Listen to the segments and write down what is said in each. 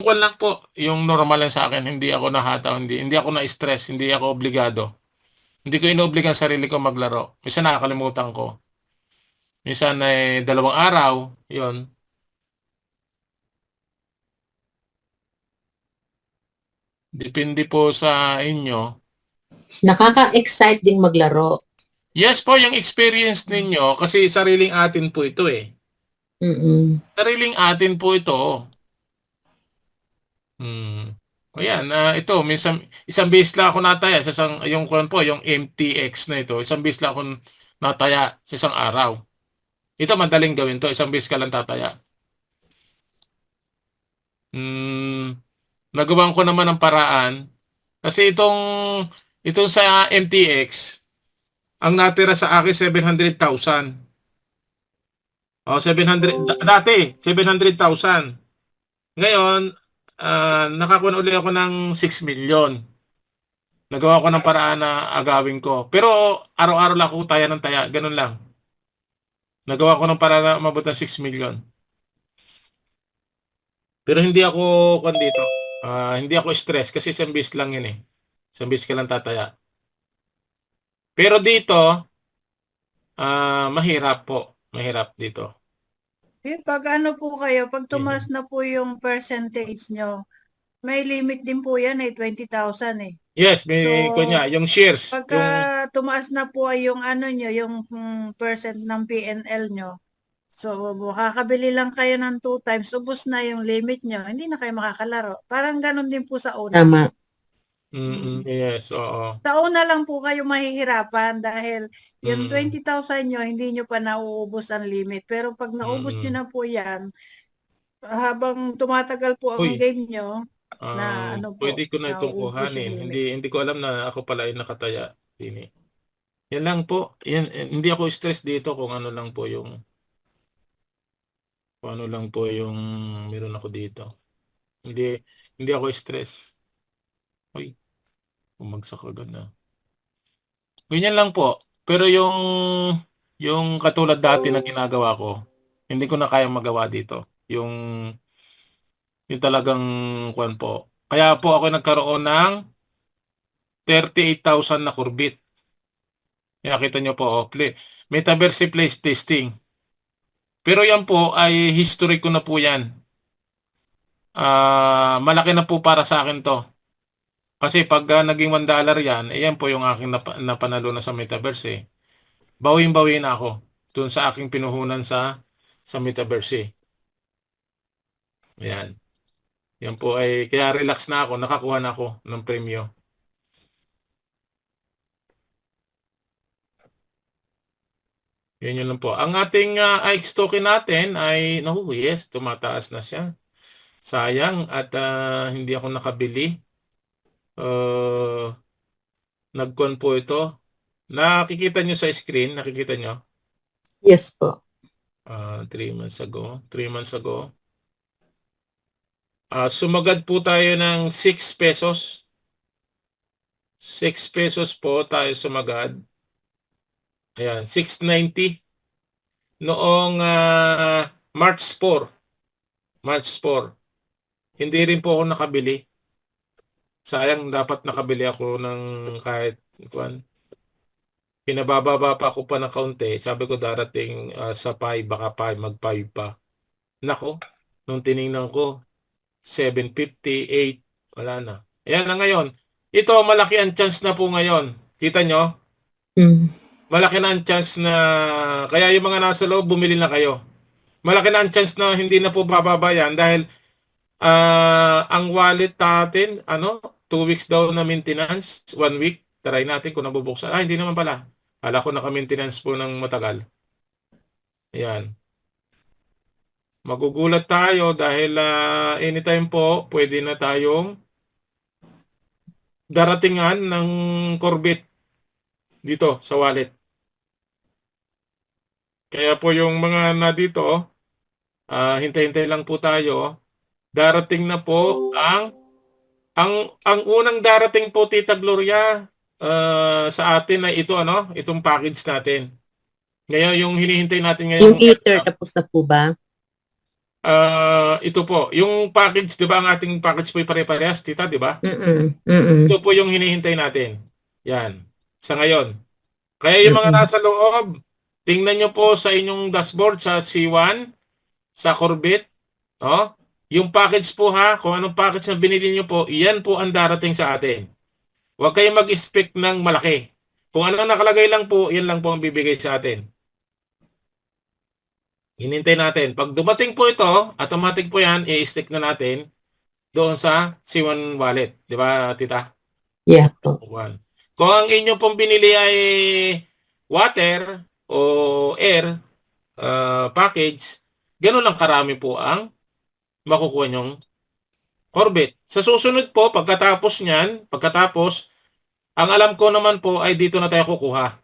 kwan lang po, yung normal lang sa akin, hindi ako nahataw, hindi ako na-stress, hindi ako obligado. Hindi ko inoobligan ang sarili ko maglaro. Minsan nakakalimutan ko. Minsan ay 2 araw, 'yon. Depende po sa inyo. Nakaka-excite ding maglaro. Yes po, yung experience ninyo kasi sariling atin po ito, eh. Mm. Sariling atin po ito. Hmm. Ayan, ito minsan isang beses lang ako nataya sa isang yung kwan po, yung MTX na ito, isang beses lang akong nataya sa isang araw. Ito madaling gawin 'to, isang beses ka lang tataya. Hmm, nagawan ko naman ng paraan kasi itong sa MTX, ang natira sa akin 700,000. Oh, 700 dati 700,000. Ngayon, nakakuha uli ako ng 6 million. Nagawa ko ng paraan na agawin ko. Pero araw-araw lang ako taya ng taya, ganun lang. Nagawa ko ng paraan na umabot ng 6 million. Pero hindi ako dito. Hindi ako stress kasi isang beses lang yun, eh. Isang beses ka lang tataya. Pero dito, mahirap po. Mahirap dito. Pag ano po kayo, pag tumaas Mhm. na po yung percentage nyo, may limit din po yan, 20,000 eh. Yes, So, may kunya, yung shares, pagka yung tumaas na po ay yung ano nyo, yung percent ng PNL nyo, so makakabili lang kayo ng 2 times, ubos na yung limit nyo, hindi na kayo makakalaro. Parang ganun din po sa una. Tama. yes, oo. Sa una lang po kayo mahihirapan dahil yung Mm, 20,000 nyo, hindi nyo pa nauubos ang limit. Pero pag naubos nyo mm. na po yan, habang tumatagal po ang Uy, game nyo, na ano pwede po, ko na itong nauubos yung kuhanin. limit. Hindi ko alam na ako pala ay nakataya. Dini. Yan lang po. Yan, hindi ako stress dito kung ano lang po yung meron ako dito. Hindi hindi ako stress. Uy, bumagsak agad na. Ganyan lang po. Pero yung katulad dati na ginagawa ko, hindi ko na kayang magawa dito. Yung talagang kwan po. Kaya po ako nagkaroon ng 38,000 na kurbit. Kaya kita nyo po, Metaverse place testing. Pero yan po ay history ko na po yan. Malaki na po para sa akin to. Kasi pag naging $1 yan, yan po yung aking napanalo na sa Metaverse, eh. Bawing-bawi na ako dun sa aking pinuhunan sa Metaverse, eh. Ayan. Yan po ay, kaya relax na ako, nakakuha na ako ng premyo. Yun lang po. Ang ating IX token natin ay, yes, tumataas na siya. Sayang at hindi ako nakabili. Nagkon po ito. Nakikita nyo sa screen, nakikita nyo? Yes po. 3 months ago. 3 months ago. Sumagad po tayo ng 6 pesos. 6 pesos po tayo sumagad. Ayan, 6.90. Noong March 4. March 4. Hindi rin po ako nakabili. Sayang, dapat nakabili ako ng kahit kuan. Pinabababa pa ako pa ng kaunti. Sabi ko darating sa 5, baka 5, mag-5 pa. Nako, nung tiningnan ko, 7.58, wala na. Ayan na ngayon. Ito, malaki ang chance na po ngayon. Kita nyo? Mm. Malaki na ang chance na, kaya yung mga nasa loob, bumili na kayo. Malaki na ang chance na hindi na po bababa yan dahil ang wallet natin, 2 weeks daw na maintenance, 1 week. Try natin kung nabubuksan. Hindi naman pala. Kala ko naka-maintenance po ng matagal. Ayan. Magugulat tayo dahil anytime po, pwede na tayong daratingan ng Corvette dito sa wallet. Kaya po yung mga na dito, hintay-hintay lang po tayo. Darating na po ang unang darating po, Tita Gloria, sa atin ay ito, itong package natin. Ngayon, yung hinihintay natin ngayon, Yung Ether tapos na po ba? ito po, yung package, 'di ba ang ating package po ay pare-parehas, tita, 'di ba? Mm. Ito po yung hinihintay natin. Yan. Sa ngayon. Kaya yung mga Mm. nasa loob, tingnan nyo po sa inyong dashboard sa C1, sa Corvette, no? Yung package po ha, kung anong package na binili nyo po, iyan po ang darating sa atin. Huwag kayong mag-expect ng malaki. Kung ano nakalagay lang po, yan lang po ang bibigay sa atin. Hinintay natin. Pag dumating po ito, automatic po yan, i-stick na natin doon sa C1 wallet. Di ba, tita? Yeah po. One. Kung ang inyo pong binili ay water o air package, gano'n lang karami po ang makukuha nyong Corvette. Sa susunod po, pagkatapos, ang alam ko naman po ay dito na tayo kukuha.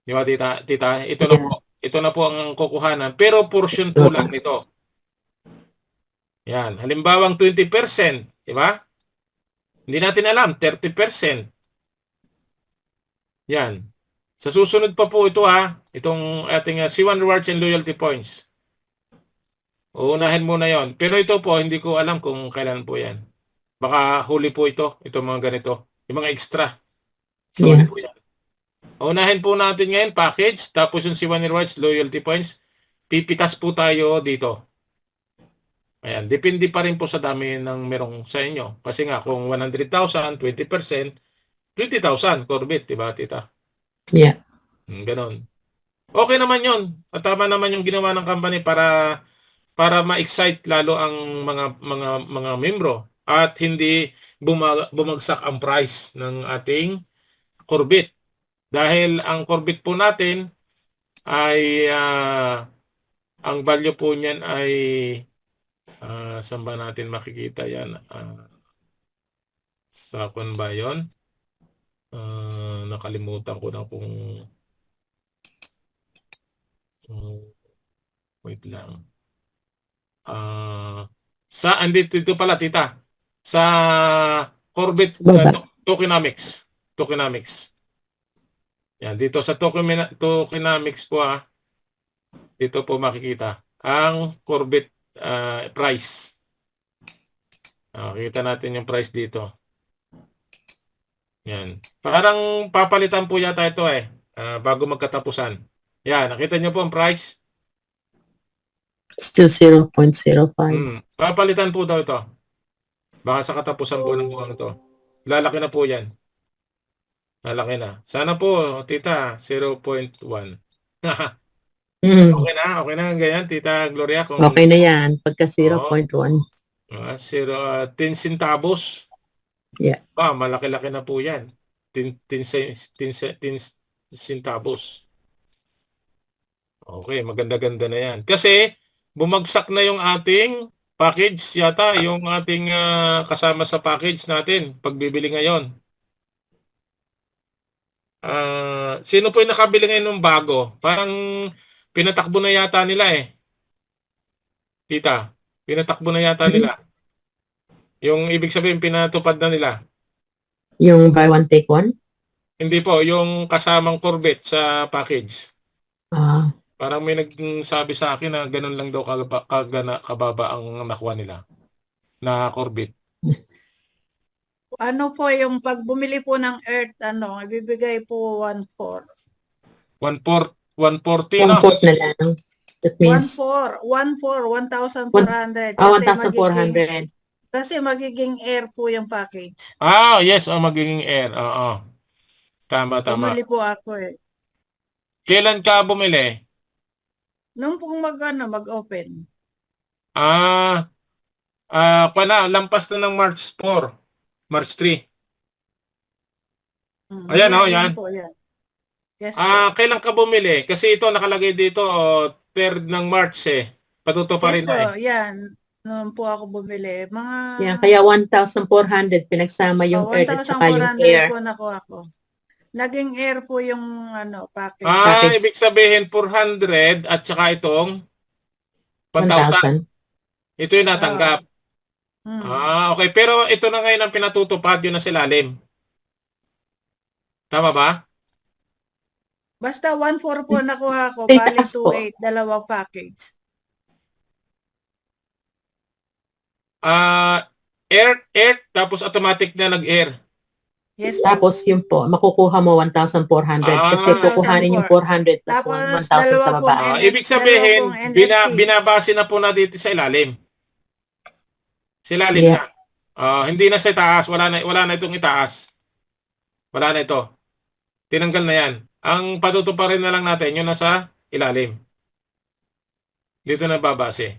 Di ba, tita? Tita, ito na Yeah. po. Ito na po ang kukuhanan. Pero portion po lang nito. Yan. Halimbawang 20%. Di ba? Hindi natin alam. 30%. Yan. Sa susunod pa po ito ha. Itong ating C1 Rewards and Loyalty Points. Uunahin muna yon. Pero ito po, hindi ko alam kung kailan po yan. Baka huli po ito. Itong mga ganito. Yung mga extra. So, huli Yeah. po yan. Unahin po natin ngayon, package. Tapos yung C1 Rewards, Loyalty Points. Pipitas po tayo dito. Ayan. Depende pa rin po sa dami ng merong sa inyo. Kasi nga, kung 100,000, 20%, 20,000 Corvette, diba, tita? Yeah. Ganon. Okay naman yon. At tama naman yung ginawa ng company para ma-excite lalo ang mga membro at hindi bumagsak ang price ng ating Corvette. Dahil ang Corvette po natin ay ang value po niyan ay saan ba natin makikita yan? Sa kung ba yun? Nakalimutan ko na kung wait lang. Dito pala, tita. Sa Corvette Baba. Tokenomics. Tokenomics. Yan, dito sa Tokenomics po dito po makikita ang Corvette price. Kita natin yung price dito. Yan. Parang papalitan po yata ito bago magkatapusan. Yan, nakita niyo po ang price? Still 0.05. Papalitan po daw ito. Baka sa katapusan po ng buwan ito. Lalaki na po yan. Lalaki na. Sana po, tita, 0.1. Okay na ganyan, tita Gloria. Kung, Okay na yan. Pagka 0.1. 10 centavos. Yeah. Malaki-laki na po yan. 10 centavos. Okay, maganda-ganda na yan. Kasi, bumagsak na yung ating package yata, yung ating kasama sa package natin, pagbibili ngayon. Sino po yung nakabili ngayon ng bago? Parang pinatakbo na yata nila Tita, pinatakbo na yata nila. Yung ibig sabihin, pinatupad na nila. Yung buy one, take one? Hindi po, yung kasamang Corvette sa package. Parang may nagsabi sa akin na ganun lang daw kababa ang nakuha nila na Corvette. Ano po yung pag bumili po ng Earth, ibibigay po 1/4. 140, no? 1/4 na lang. That means 1,400. 1,400. Kasi magiging air po yung package. Yes, magiging air. Oo. Tama. Bumili po ako Kailan ka bumili? Nung pong mag-open. Lampas na ng March 4. March 3. Ayan, yan. Po, yan. Yes, kailan ka bumili? Kasi ito nakalagay dito 3rd ng March Patuto pa rin po, yan. Noon po ako bumili. Yan, kaya 1,400 pinagsama yung Earth at saka yung air. 1,400 po nakuha ko. Naging air po yung package. Package. Ibig sabihin 400 at saka itong 1,000. 1,000. Ito yung natanggap. Okay. Pero ito na ngayon ang pinatutupad yun na silalim. Tama ba? Basta 1,400 po nakuha ko. Ay, Bali taas po. 2,800. Dalawang package. Air, tapos automatic na nag-air. Yes po. Tapos yun po, makukuha mo 1,400 kasi Ah. kukuhanin yung 400 plus Tapos 1,000 dalawa sa pong baba. Ibig sabihin, dalawang NFC. binabase na po na dito sa ilalim. Sa ilalim Yeah. na. Hindi na sa itaas. Wala na itong itaas. Wala na ito. Tinanggal na yan. Ang patutuparin na lang natin, yun nasa ilalim. Dito na babase.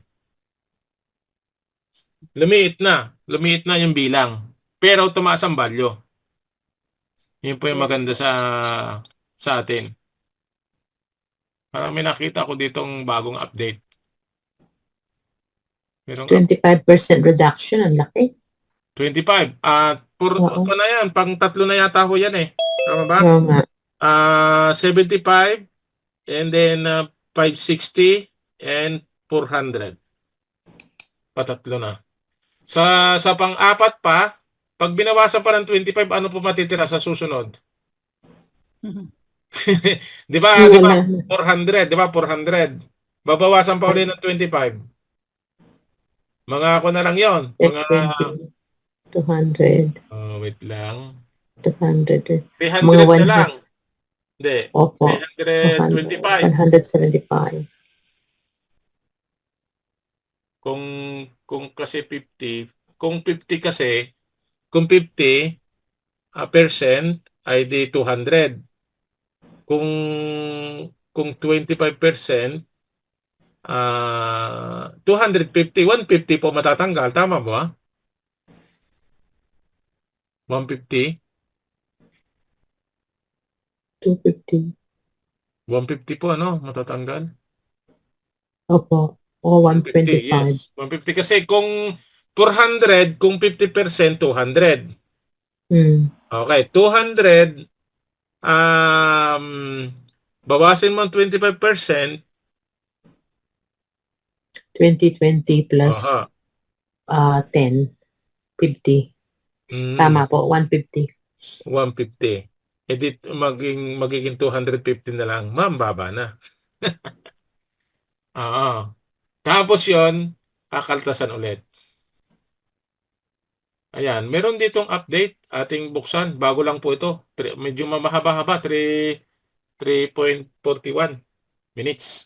Lumiit na yung bilang. Pero tumaas ang value. Yun po yung Yes. maganda sa atin. Parang may nakita ko ditong bagong update. Merong 25% reduction, ang laki. 25. Oo. Na yan. Pang tatlo na yata ho yan eh. Tama ba? Oo nga. 75 and then 560 and 400. Patatlo na. Sa pang-apat pa, pag binawasan pa ng 25, ano po matitira sa susunod? Di ba? Di ba? Wala na. 400, di ba? 400. Babawasan pa ulit ng 25. Mga ako na lang yon. Mga 20, 200, wait lang. 200. 300 Mga na 100. lang. Hindi. Opo. 325. 175. Kung kasi 50, kung 50 kasi, kung 50 percent ay di 200. Kung 25%, 250, 150 po matatanggal. Tama ba? 150? 250. 150 po, ano? Matatanggal? Opo. O 150, 125. yes. 150 kasi kung 400, kung 50%, 200. Hmm. Okay, 200, bawasin mo ang 25%. 2020 plus Aha. 10. 50. Tama po, 150. 150. Edit magiging 250 na lang. Ma'am, baba na. Oo. Tapos yon, kakaltasan ulit. Ayan, meron ditong update ating buksan. Bago lang po ito. Medyo mahaba-haba, 3.41 minutes.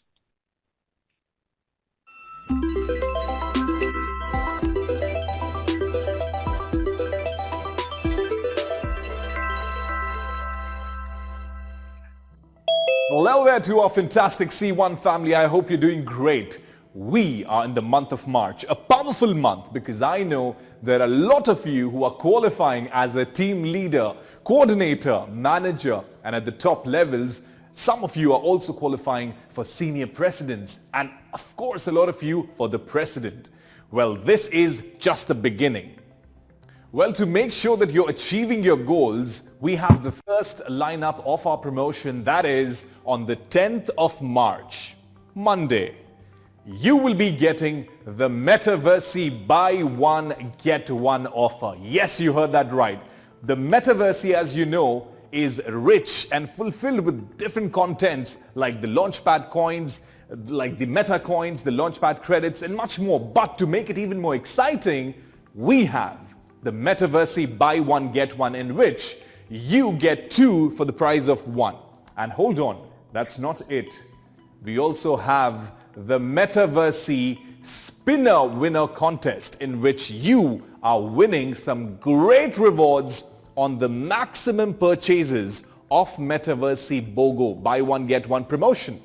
Well, hello there to our fantastic C1 family. I hope you're doing great. We are in the month of March, a powerful month because I know there are a lot of you who are qualifying as a team leader, coordinator, manager, and at the top levels, some of you are also qualifying for senior presidents, and of course, a lot of you for the president. Well, this is just the beginning. Well, to make sure that you're achieving your goals, we have the first lineup of our promotion, that is on the 10th of March, Monday. You will be getting the Metaverse Buy One, Get One offer. Yes, you heard that right. The Metaverse, as you know, is rich and fulfilled with different contents like the Launchpad coins, like the Meta coins, the Launchpad credits, and much more. But to make it even more exciting, we have the Metaverse Buy One, Get One, in which you get two for the price of one. And hold on, that's not it. We also have the Metaverse Spinner Winner Contest, in which you are winning some great rewards on the maximum purchases of Metaverse BOGO Buy One Get One promotion.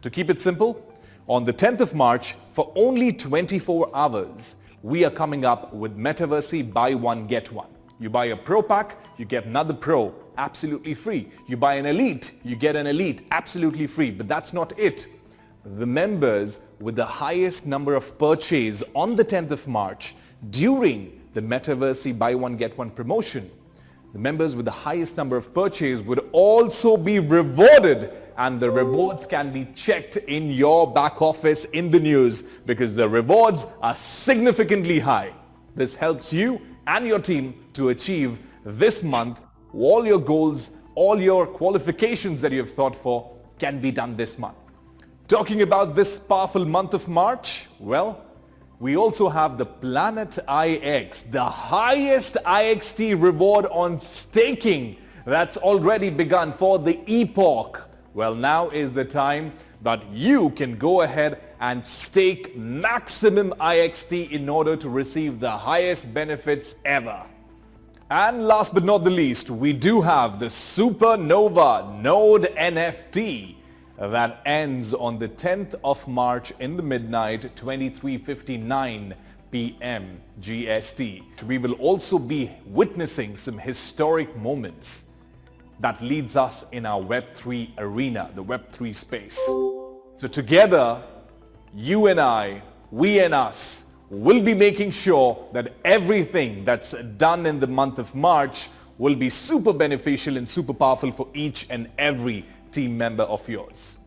To keep it simple, on the 10th of March, for only 24 hours, we are coming up with Metaverse Buy One Get One. You buy a Pro pack, you get another Pro absolutely free. You buy an Elite, you get an Elite absolutely free. But that's not it. The members with the highest number of purchase on the 10th of March during the Metaverse Buy One Get One promotion, the members with the highest number of purchase would also be rewarded, and the rewards can be checked in your back office in the news because the rewards are significantly high. This helps you and your team to achieve this month all your goals, all your qualifications that you have thought for can be done this month. Talking about this powerful month of March, well, we also have the Planet IX, the highest IXT reward on staking that's already begun for the epoch. Well, now is the time that you can go ahead and stake maximum IXT in order to receive the highest benefits ever. And last but not the least, we do have the Supernova Node NFT that ends on the 10th of March in the midnight, 23:59 p.m. GST. We will also be witnessing some historic moments that leads us in our Web3 arena, the Web3 space. So together, you and I, we and us, will be making sure that everything that's done in the month of March will be super beneficial and super powerful for each and every team member of yours.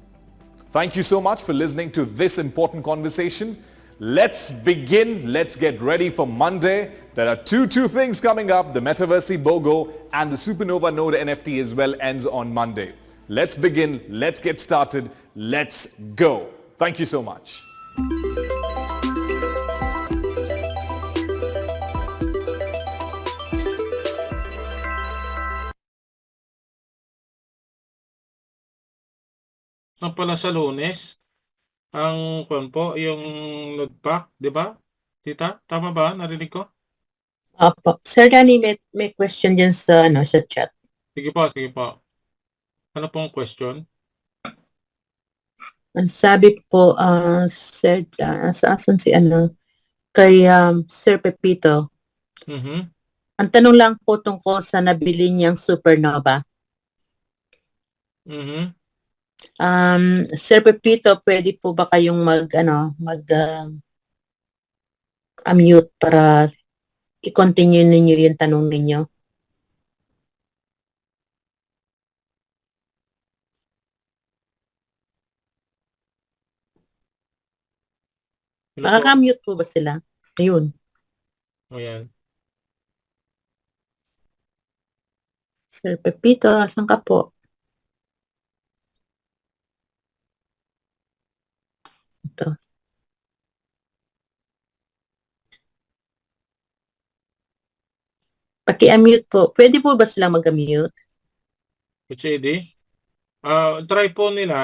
Thank you so much for listening to this important conversation. Let's begin. Let's get ready for Monday. There are two things coming up. The Metaverse BOGO and the Supernova Node NFT as well ends on Monday. Let's begin. Let's get started. Let's go. Thank you so much. Na pala sa Lunes, ang kwan po, yung nudpak, di ba? Tita, tama ba? Narinig ko? Opo. Sir Danny, may question dyan sa, sa chat. Sige po, sige po. Ano pong question? Ang sabi po, Sir, saan si kay Sir Pepito. Mhm. Ang tanong lang po tungkol sa nabili niyang Supernova. Mhm. Sir Pepito, pwede po ba kayong unmute para i-continue ninyo yung tanong ninyo? Ano po? Makaka-mute po ba sila? Ayun. Ayan. Sir Pepito, asan ka po? Ito. Paki-unmute po. Pwede po ba sila mag-unmute? HAD? Try po nila.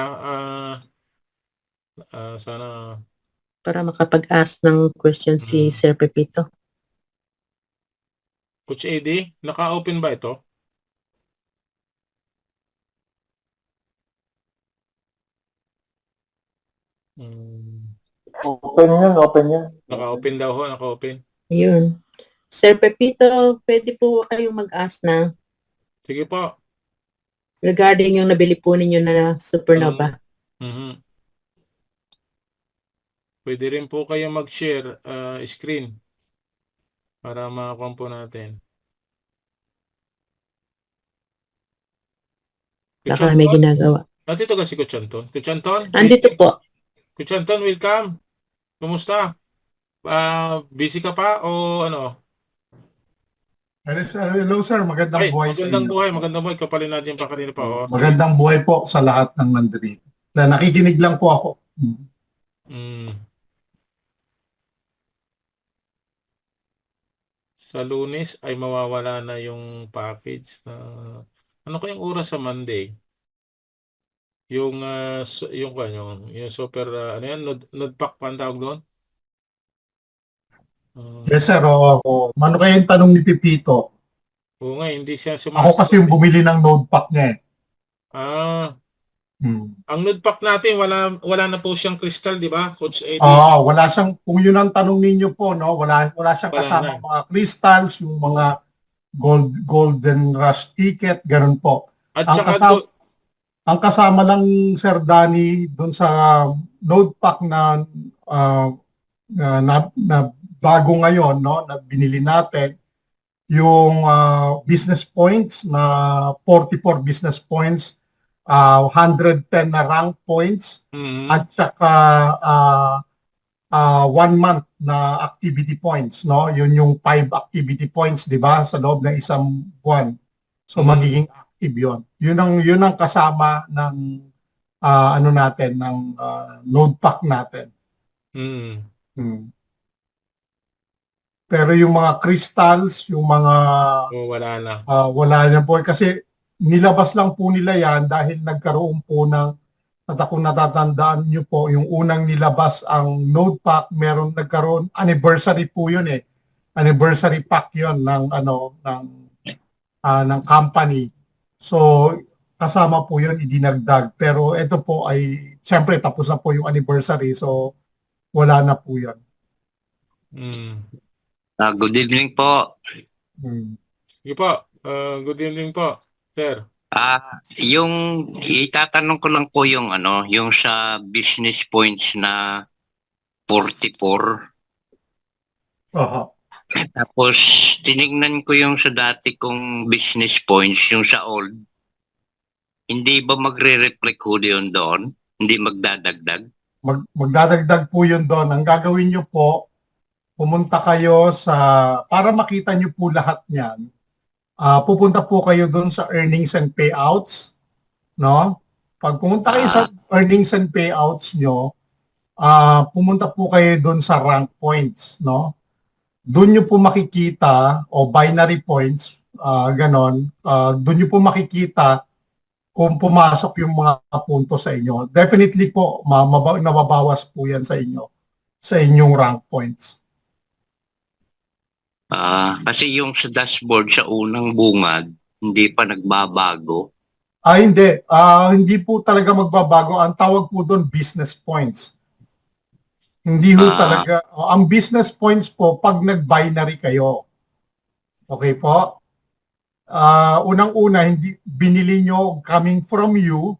Sana. Para makapag-ask ng question si Sir Pepito. Coach AD, naka-open ba ito? Open yan. Naka-open daw ho, naka-open. Ayun. Sir Pepito, pwede po kayong mag-ask na Sige po. regarding yung nabili po ninyo na Supernova. Mhm. Pwede rin po kayo mag-share screen para makakuha po natin. Baka may ginagawa. Nandito ka si Coach Anton. Coach Anton? Andito po. Coach Anton, welcome. Kumusta? Busy ka pa o ano? Hello sir, magandang buhay sa magandang inyo. buhay, magandang buhay. Kapalin natin pa kanina pa. Oh. Magandang buhay po sa lahat ng nandito. Nakikinig lang po ako. Sa Lunes ay mawawala na yung package na ano kayang oras sa Monday? Yung yung super ano yan, node pack pa ang tawag doon? Yes sir, o ano kaya yung tanong ni Pipito? Oo nga, hindi siya Ako kasi yung bumili ng node pack niya eh. Ang node pack natin, wala na po siyang crystal, di ba, Coach AD? Wala siyang, kung yun ang tanong ninyo po, no, wala siyang kasama mga crystals, yung mga golden rush ticket, ganun po. At Ang kasama lang Sir Danny doon sa node pack na bago ngayon, no, na binili natin, yung business points na 44 business points, 110 na rank points, at saka 1 month na activity points, no? Yun yung 5 activity points, di ba, sa loob ng isang buwan. So magiging active yun. Yun ang kasama ng ng node pack natin. Pero yung mga crystals, yung mga wala na. wala na po kasi nilabas lang po nila yan dahil nagkaroon po ng at kung natatandaan nyo po, yung unang nilabas ang Node Pack, meron nagkaroon, anniversary po yun eh. Anniversary pack yun ng, ng company. So, kasama po yun, idinagdag. Pero ito po ay, syempre, tapos na po yung anniversary. So, wala na po yun. Mm. Good evening po. Sige po. Good evening po, sir. Yung itatanong ko lang po yung yung sa business points na 44. Aha. Tapos tinignan ko yung sa dati kong business points, yung sa old. Hindi ba magre-reflect ho yun doon? Hindi magdadagdag? Magdadagdag po yun doon. Ang gagawin nyo po, pumunta kayo sa, para makita nyo po lahat niyan, pupunta po kayo doon sa earnings and payouts, no? Pag pumunta kayo sa earnings and payouts nyo, pumunta po kayo doon sa rank points, no? Doon nyo po makikita, o binary points, ganon, doon nyo po makikita kung pumasok yung mga punto sa inyo. Definitely po, nababawas po yan sa inyo, sa inyong rank points. Kasi yung sa dashboard sa unang bungad, hindi pa nagbabago. Hindi. Hindi po talaga magbabago. Ang tawag po doon business points. Hindi ho talaga. Ang business points po pag nag-binary kayo. Okay po? Unang-una, hindi binili nyo coming from you.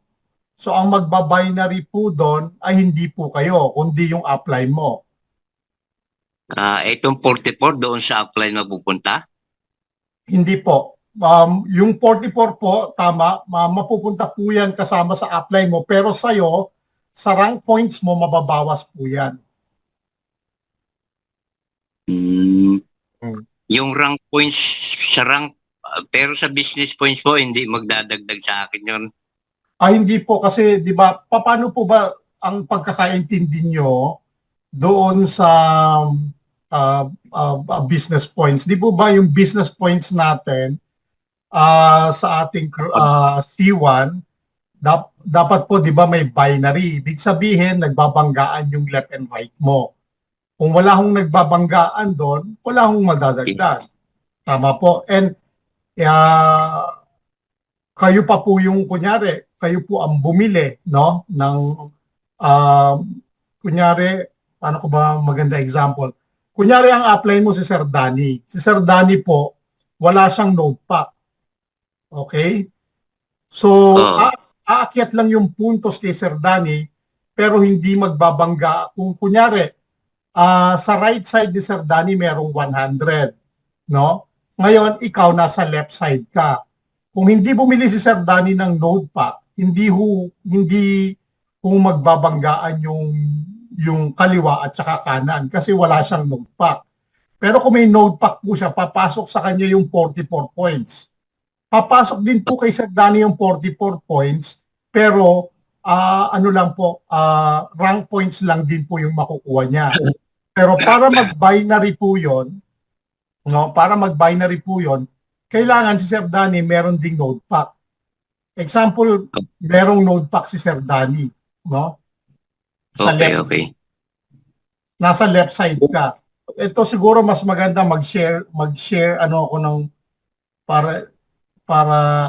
So ang magba-binary po doon ay hindi po kayo, kundi yung upline mo. Itong 44 doon sa apply na pupunta? Hindi po. Yung 44 po, tama, mapupunta po yan kasama sa apply mo. Pero sa'yo, sa rank points mo, mababawas po yan. Yung rank points sa rank, pero sa business points po, hindi magdadagdag sa akin yun. Hindi po kasi, di ba, paano po ba ang pagkakaintindi nyo doon sa business points? Di po ba yung business points natin sa ating C1, dapat po, di ba, may binary. Ibig sabihin, nagbabanggaan yung left and right mo. Kung wala hong nagbabanggaan doon, wala hong madadagdag. Tama po. And kayo pa po yung, kunyari, kayo po ang bumili, no? Ng, kunyari, paano ko ba maganda example? Kunyari, ang apply mo si Sir Danny. Si Sir Danny po, wala siyang node pack. Okay? So, aakyat lang yung puntos kay Sir Danny, pero hindi magbabangga. Kung kunyari, sa right side ni Sir Danny, merong 100. No? Ngayon, ikaw nasa left side ka. Kung hindi bumili si Sir Danny ng node pack, hindi magbabanggaan yung kaliwa at saka kanan kasi wala siyang node pack. Pero kung may node pack po siya, papasok sa kanya yung 44 points. Papasok din po kay Sir Danny yung 44 points, pero ano lang po, rank points lang din po yung makukuha niya. Pero para mag-binary po yun, no, para mag-binary po yun, kailangan si Sir Danny meron ding node pack. Example, merong node pack si Sir Danny, no? Sa left, nasa left side ka. Ito siguro mas maganda mag-share ano ako ng para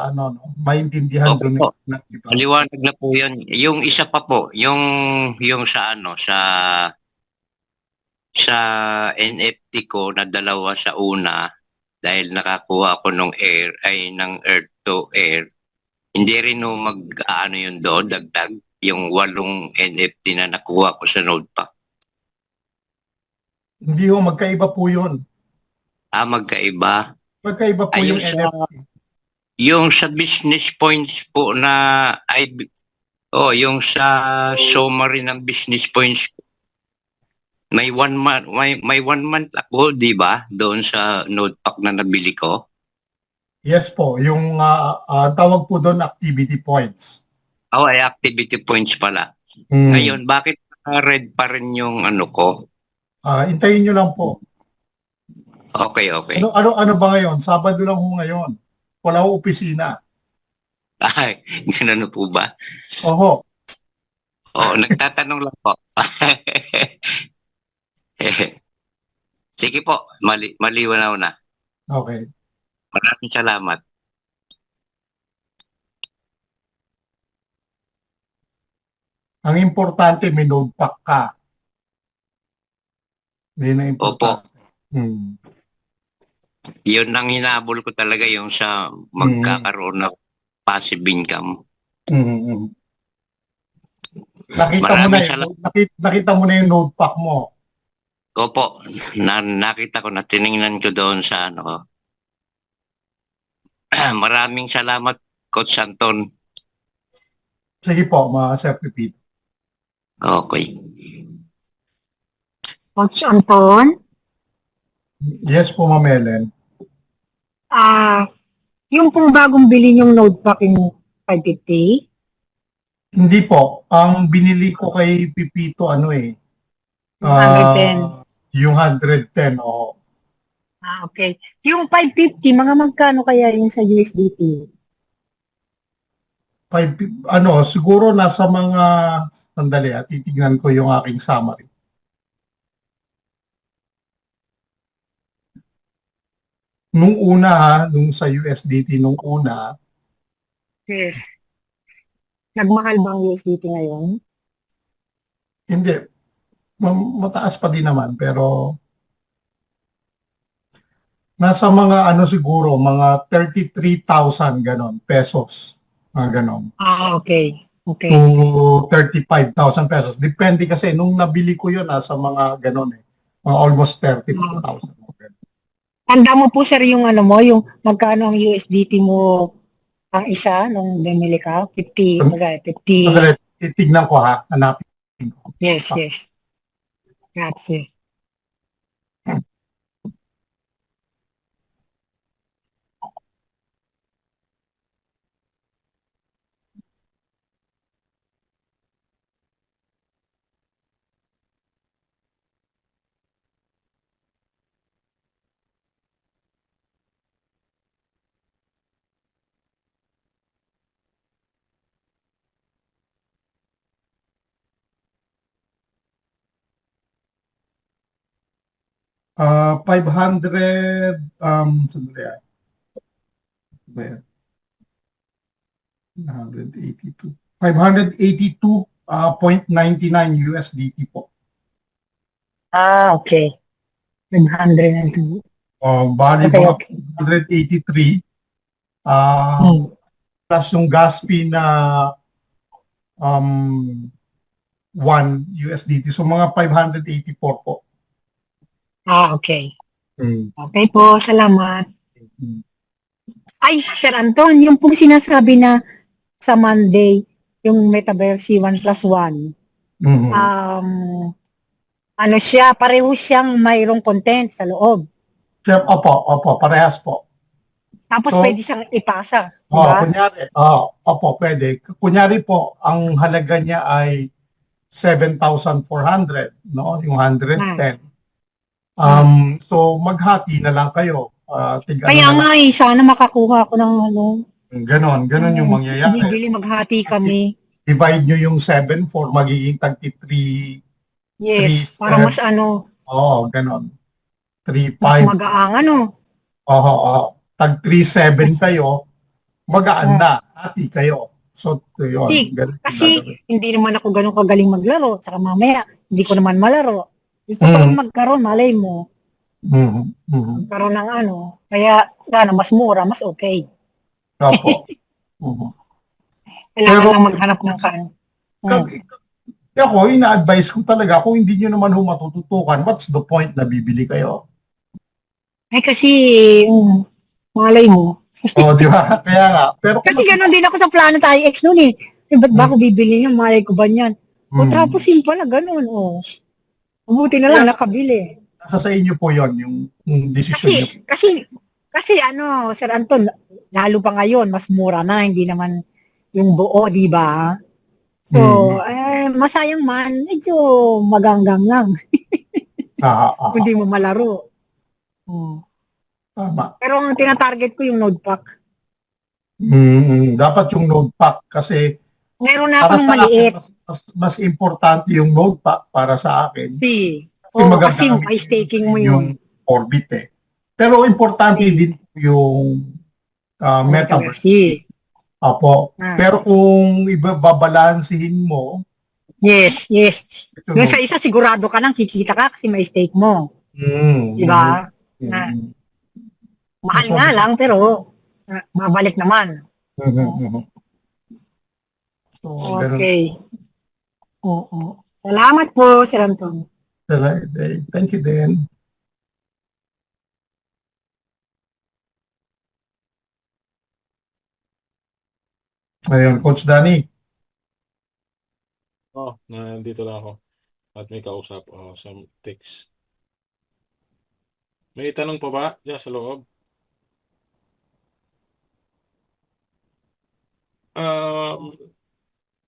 ano maintindihan doon. Diba? Liwanag na po 'yun. Yung isa pa po, yung sa NFT ko na dalawa sa una dahil nakakuha ako ng earth to air. Hindi rin no mag-ano yun doon, dagdag yung 8 NFT na nakuha ko sa Nodepack. Hindi ho, magkaiba po yun. Magkaiba? Magkaiba po yung NFT. Yung sa business points po na, yung sa summary ng business points, may 1 month, may 1 month ako, di ba? Doon sa Nodepack na nabili ko. Yes po, yung tawag po doon activity points. Ay activity points pala. Ngayon, bakit red pa rin yung ano ko? Hintayin nyo lang po. Okay, okay. Ano ba ngayon? Sabado lang ho ngayon. Wala ho opisina. Ay, ganun po ba? Oho. Oo, nagtatanong lang po. Sige po, maliwanaw na. Okay. Maraming salamat. Ang importante, may node pack ka. Yun ang importante. Hmm. Yun ang hinabol ko talaga, yung sa magkakaroon ng passive income. Mm-hmm. Nakita Maraming nakita mo na yung node pack mo. Opo, nakita ko na, tiningnan ko doon sa ano ko. Maraming salamat, Coach Anton. Sige po, Sir Pipito. Okay. Coach Anton, Yes po, Ma'am Ellen. yung pong bagong bili yung notebook yung 550, Hindi po. Ang binili ko kay Pipito, ano eh. 110. Yung 110, oo. Okay. Yung 550, mga magkano kaya yung sa USDT? Siguro nasa mga, sandali titignan ko yung aking summary. Nung una nung sa USDT nung una, Yes. Nagmahal ba ang USDT ngayon? hindi, mataas pa din naman, pero nasa mga siguro, mga 33,000 ganon, pesos. Mga ganon. Okay. Okay. To 35,000 pesos. Depende kasi, nung nabili ko yun, nasa mga ganon eh. Mga almost 34,000. Tanda mo po sir yung yung magkano ang USDT mo ang isa nung bumili ka? 50, kasi 50. Sandali, titignan ko hanapin ko. Yes, yes. Grazie. Ah, 500, sandali Well, 182. 582.99 USDT po. Okay. 502. Bali Okay, mga okay. 183. Plus yung gas fee na 1 USDT. So mga 584 po. Okay. Okay po, salamat. Ay, Sir Anton, yung pong sinasabi na sa Monday, yung Metaverse 1+1, pareho siyang mayroong content sa loob. Opo, parehas po. Tapos So, pwede siyang ipasa, diba? Kunyari, pwede. Kunyari po, ang halaga niya ay 7,400, no? Yung 110. So maghati na lang kayo. Kaya nga sana makakuha ako ng Ganon yung mangyayari. bibili, maghati kami. Divide nyo yung 7 for magiging tagti 3. Yes, 3, para mas ganon. 3, mas 5. magaang Tag 3, 7 kayo, magaan na. Hati kayo. So, yun. Kasi hindi naman ako ganun kagaling maglaro. Tsaka mamaya, hindi ko naman malaro. Gusto ko lang magkaroon, malay mo. Magkaroon ng Kaya, mas mura, mas okay. Opo. Kailangan lang maghanap ng Ako, ina-advise ko talaga, kung hindi nyo naman matututukan, what's the point na bibili kayo? Kasi, malay mo. Di ba? Kaya nga. Pero Kasi ganun din ako sa Plano tayo X noon eh. Ba't ba ako bibili niyan? Malay ko ba niyan? Tapos yun pala, ganun. Mabuti na lang nakabili. Nasa sa inyo po yon yung decision nyo. Kasi, Sir Anton, lalo pa ngayon, mas mura na, hindi naman yung buo, di ba? So, masayang man, medyo maganggang lang. Hindi mo malaro. Hmm. Tama. Pero ang tinatarget ko yung node pack. Dapat yung node pack kasi Meron na ako para ng sa maliit. akin, mas importante yung node pack para sa akin. Si. Kasi Oo, magagamit kasi may staking mo yung yun. Orbit eh. Pero importante Si. din yung Metaverse. Si. Apo. Ah. Pero kung ibabalansihin mo, Yes, yes. ito Yung sa isa, sigurado ka lang, kikita ka kasi may stake mo. Diba? Na, mahal nga lang, pero babalik naman. So, ganun. Okay. Oo. Salamat po, Sir Anton. Thank you din. Ayun, Coach Danny. Nandito lang ako. At may kausap sa text. May tanong pa ba dyan sa loob?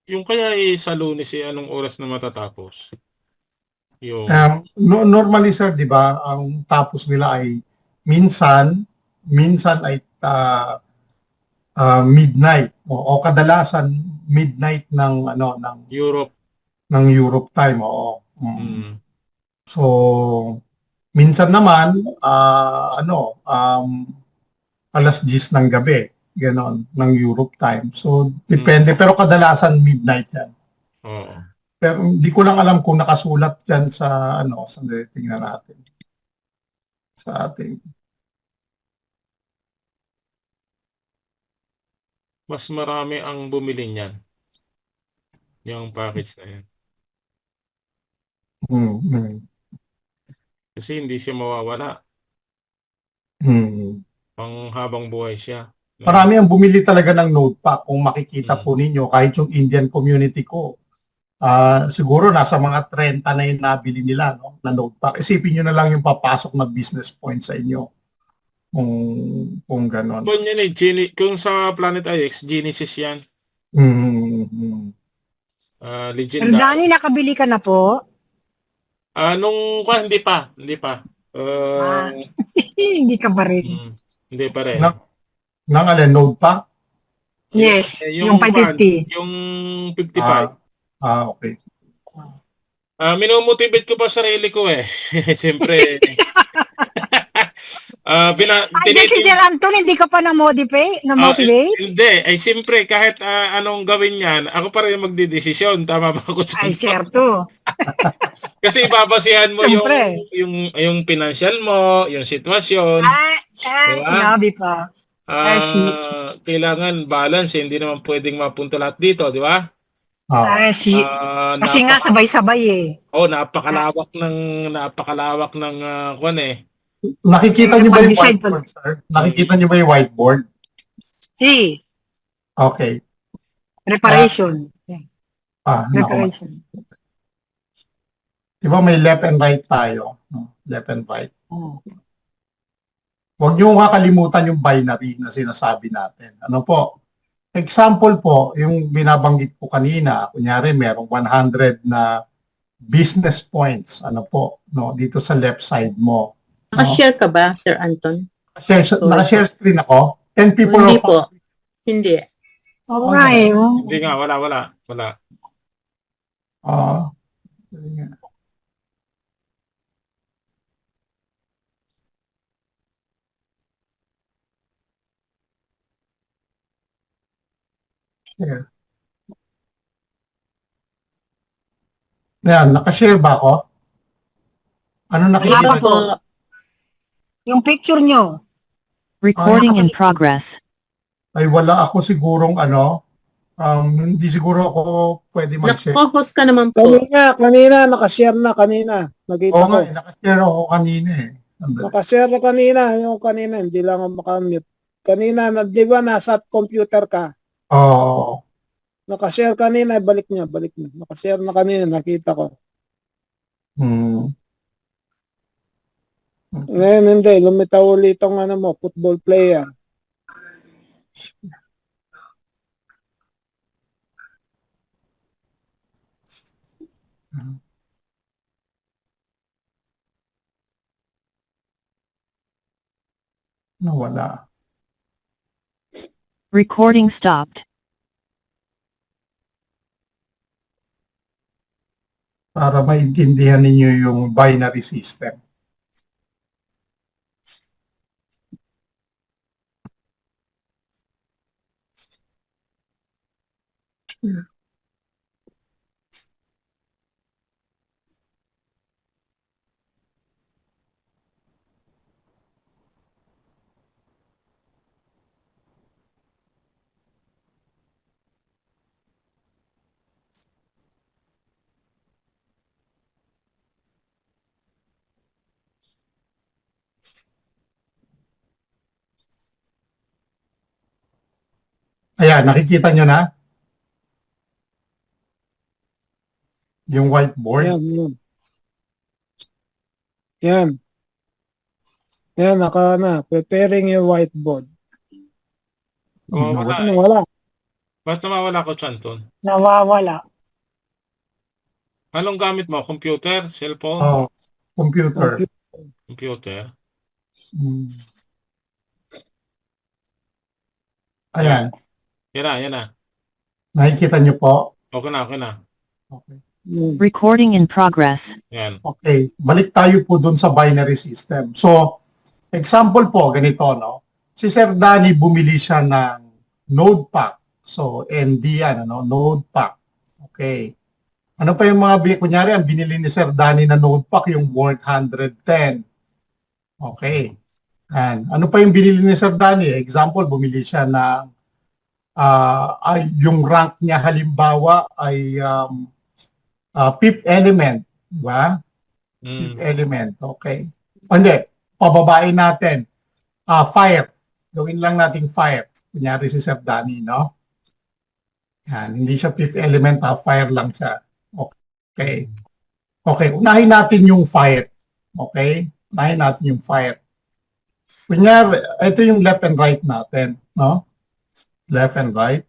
Yung kaya sa Lunes, anong oras na matatapos? Yung Normally sir, 'di ba, ang tapos nila ay minsan ay midnight o kadalasan midnight ng Europe. ng Europe time. Oo. Mm. So minsan naman alas 10 ng gabi, ganon, ng Europe time. So depende, pero kadalasan midnight 'yan. Oo. Pero hindi ko lang alam kung nakasulat dyan sa tingnan natin. Sa ating. Mas marami ang bumili niyan. Yung package na yan. Kasi hindi siya mawawala. Pang habang buhay siya. Marami ang bumili talaga ng node pack. Kung makikita po ninyo, kahit yung Indian community ko, siguro nasa mga 30 na yung nabili nila, no, na node pack. Isipin nyo na lang yung papasok na business point sa inyo. Kung ganon. Kung sa Planet IX, Genesis yan. Pero Legendary. Dani, nakabili ka na po? Hindi pa. Hindi ka pa rin. Hindi pa rin. Nang alin, node pack? Yes, yung 550. Yung 55. Okay. Minomotivate ko pa sarili ko eh. Siyempre. Andiyan si Sir Anton, hindi ka pa na-motivate? Hindi. Ay, siyempre, kahit anong gawin yan, ako pa rin magdidesisyon. Tama ba ako? Ay, certo. Kasi ibabasihan mo Siyempre. yung financial mo, yung sitwasyon. Diba? Sinabi pa. Kailangan balance. Hindi naman pwedeng mapunta lahat dito, di ba? Kasi nga sabay-sabay eh. Napakalawak ng kwan eh. Nakikita niyo ba yung whiteboard, sir? Nakikita niyo ba yung whiteboard? Si. Okay. Preparation. Preparation. Diba may left and right tayo? Left and right. Huwag niyo kakalimutan yung binary na sinasabi natin. Ano po? Example po, yung binabanggit ko kanina, kunyari merong 100 na business points. Ano po? No, dito sa left side mo. Naka-share ka ba, Sir Anton? Naka-share screen ako. 10 people. Hindi po. Hindi. Oo nga eh. Hindi nga, wala. Share. Yan, naka-share ba ako? Ano nakikita po. Yung picture nyo. Recording in progress. Ay wala ako sigurong hindi siguro ako pwede mag-share. Naka-host ka naman po. Kanina, nakashare na kanina. Nakita Oo ko. nga, naka-share ako kanina eh. Nakashare na kanina, yung kanina, hindi lang ako makamute. Kanina, di ba nasa computer ka? Oo. Nakashare kanina, balik niya. Nakashare na kanina, nakita ko. Ngayon, hindi. Lumitaw ulit ang football player. Nawala. Recording stopped. Para maintindihan ninyo yung binary system. Ayan, nakikita nyo na? Yung whiteboard. Yan, yan. Yan. Yan, preparing your whiteboard. Nawawala Ano eh. wala? Ba't nawawala ko, Chanton? Nawawala. Anong gamit mo? Computer? Cellphone? Oh, computer. Computer? Mm. Ayan, Yan na. nakikita nyo po? Okay na. Okay. Recording in progress. Yan. Okay, balik tayo po dun sa binary system. So, example po, ganito, no? Si Sir Danny bumili siya ng node pack. So, ND yan, ano? Node pack. Okay. Ano pa yung mga, kunyari, ang binili ni Sir Danny na node pack, yung worth 110. Okay. And ano pa yung binili ni Sir Danny? Example, bumili siya ng, yung rank niya halimbawa ay fifth element. Diba? Fifth element. Okay. Hindi, pababain natin. Fire. Gawin lang natin fire. Kunyari si Sir Danny, no? Yan, hindi siya fifth element, fire lang siya. Okay. Okay, unahin natin yung fire. Okay? Unahin natin yung fire. Kunyari, ito yung left and right natin, no? Left and right.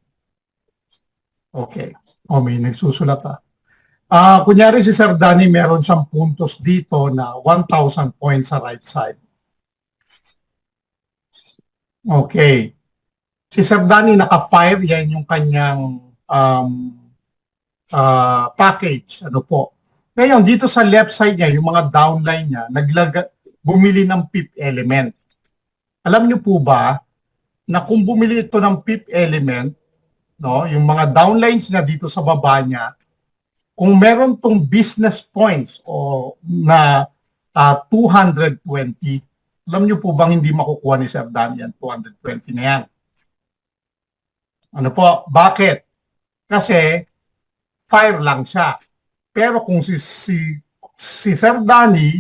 Okay. O, may nagsusulat kunyari si Sir Danny, meron siyang puntos dito na 1,000 points sa right side. Okay. Si Sir Danny naka-5, yan yung kanyang package. Ano po? Ngayon, dito sa left side niya, yung mga downline niya, bumili ng fifth element. Alam niyo po ba na kung bumili ito ng fifth element, no, yung mga downlines niya dito sa baba niya, kung meron tong business points o na 220, alam niyo po bang hindi makukuha ni Sir Danny yan, 220 na yan? Ano po? Bakit? Kasi fire lang siya. Pero kung si Sir Danny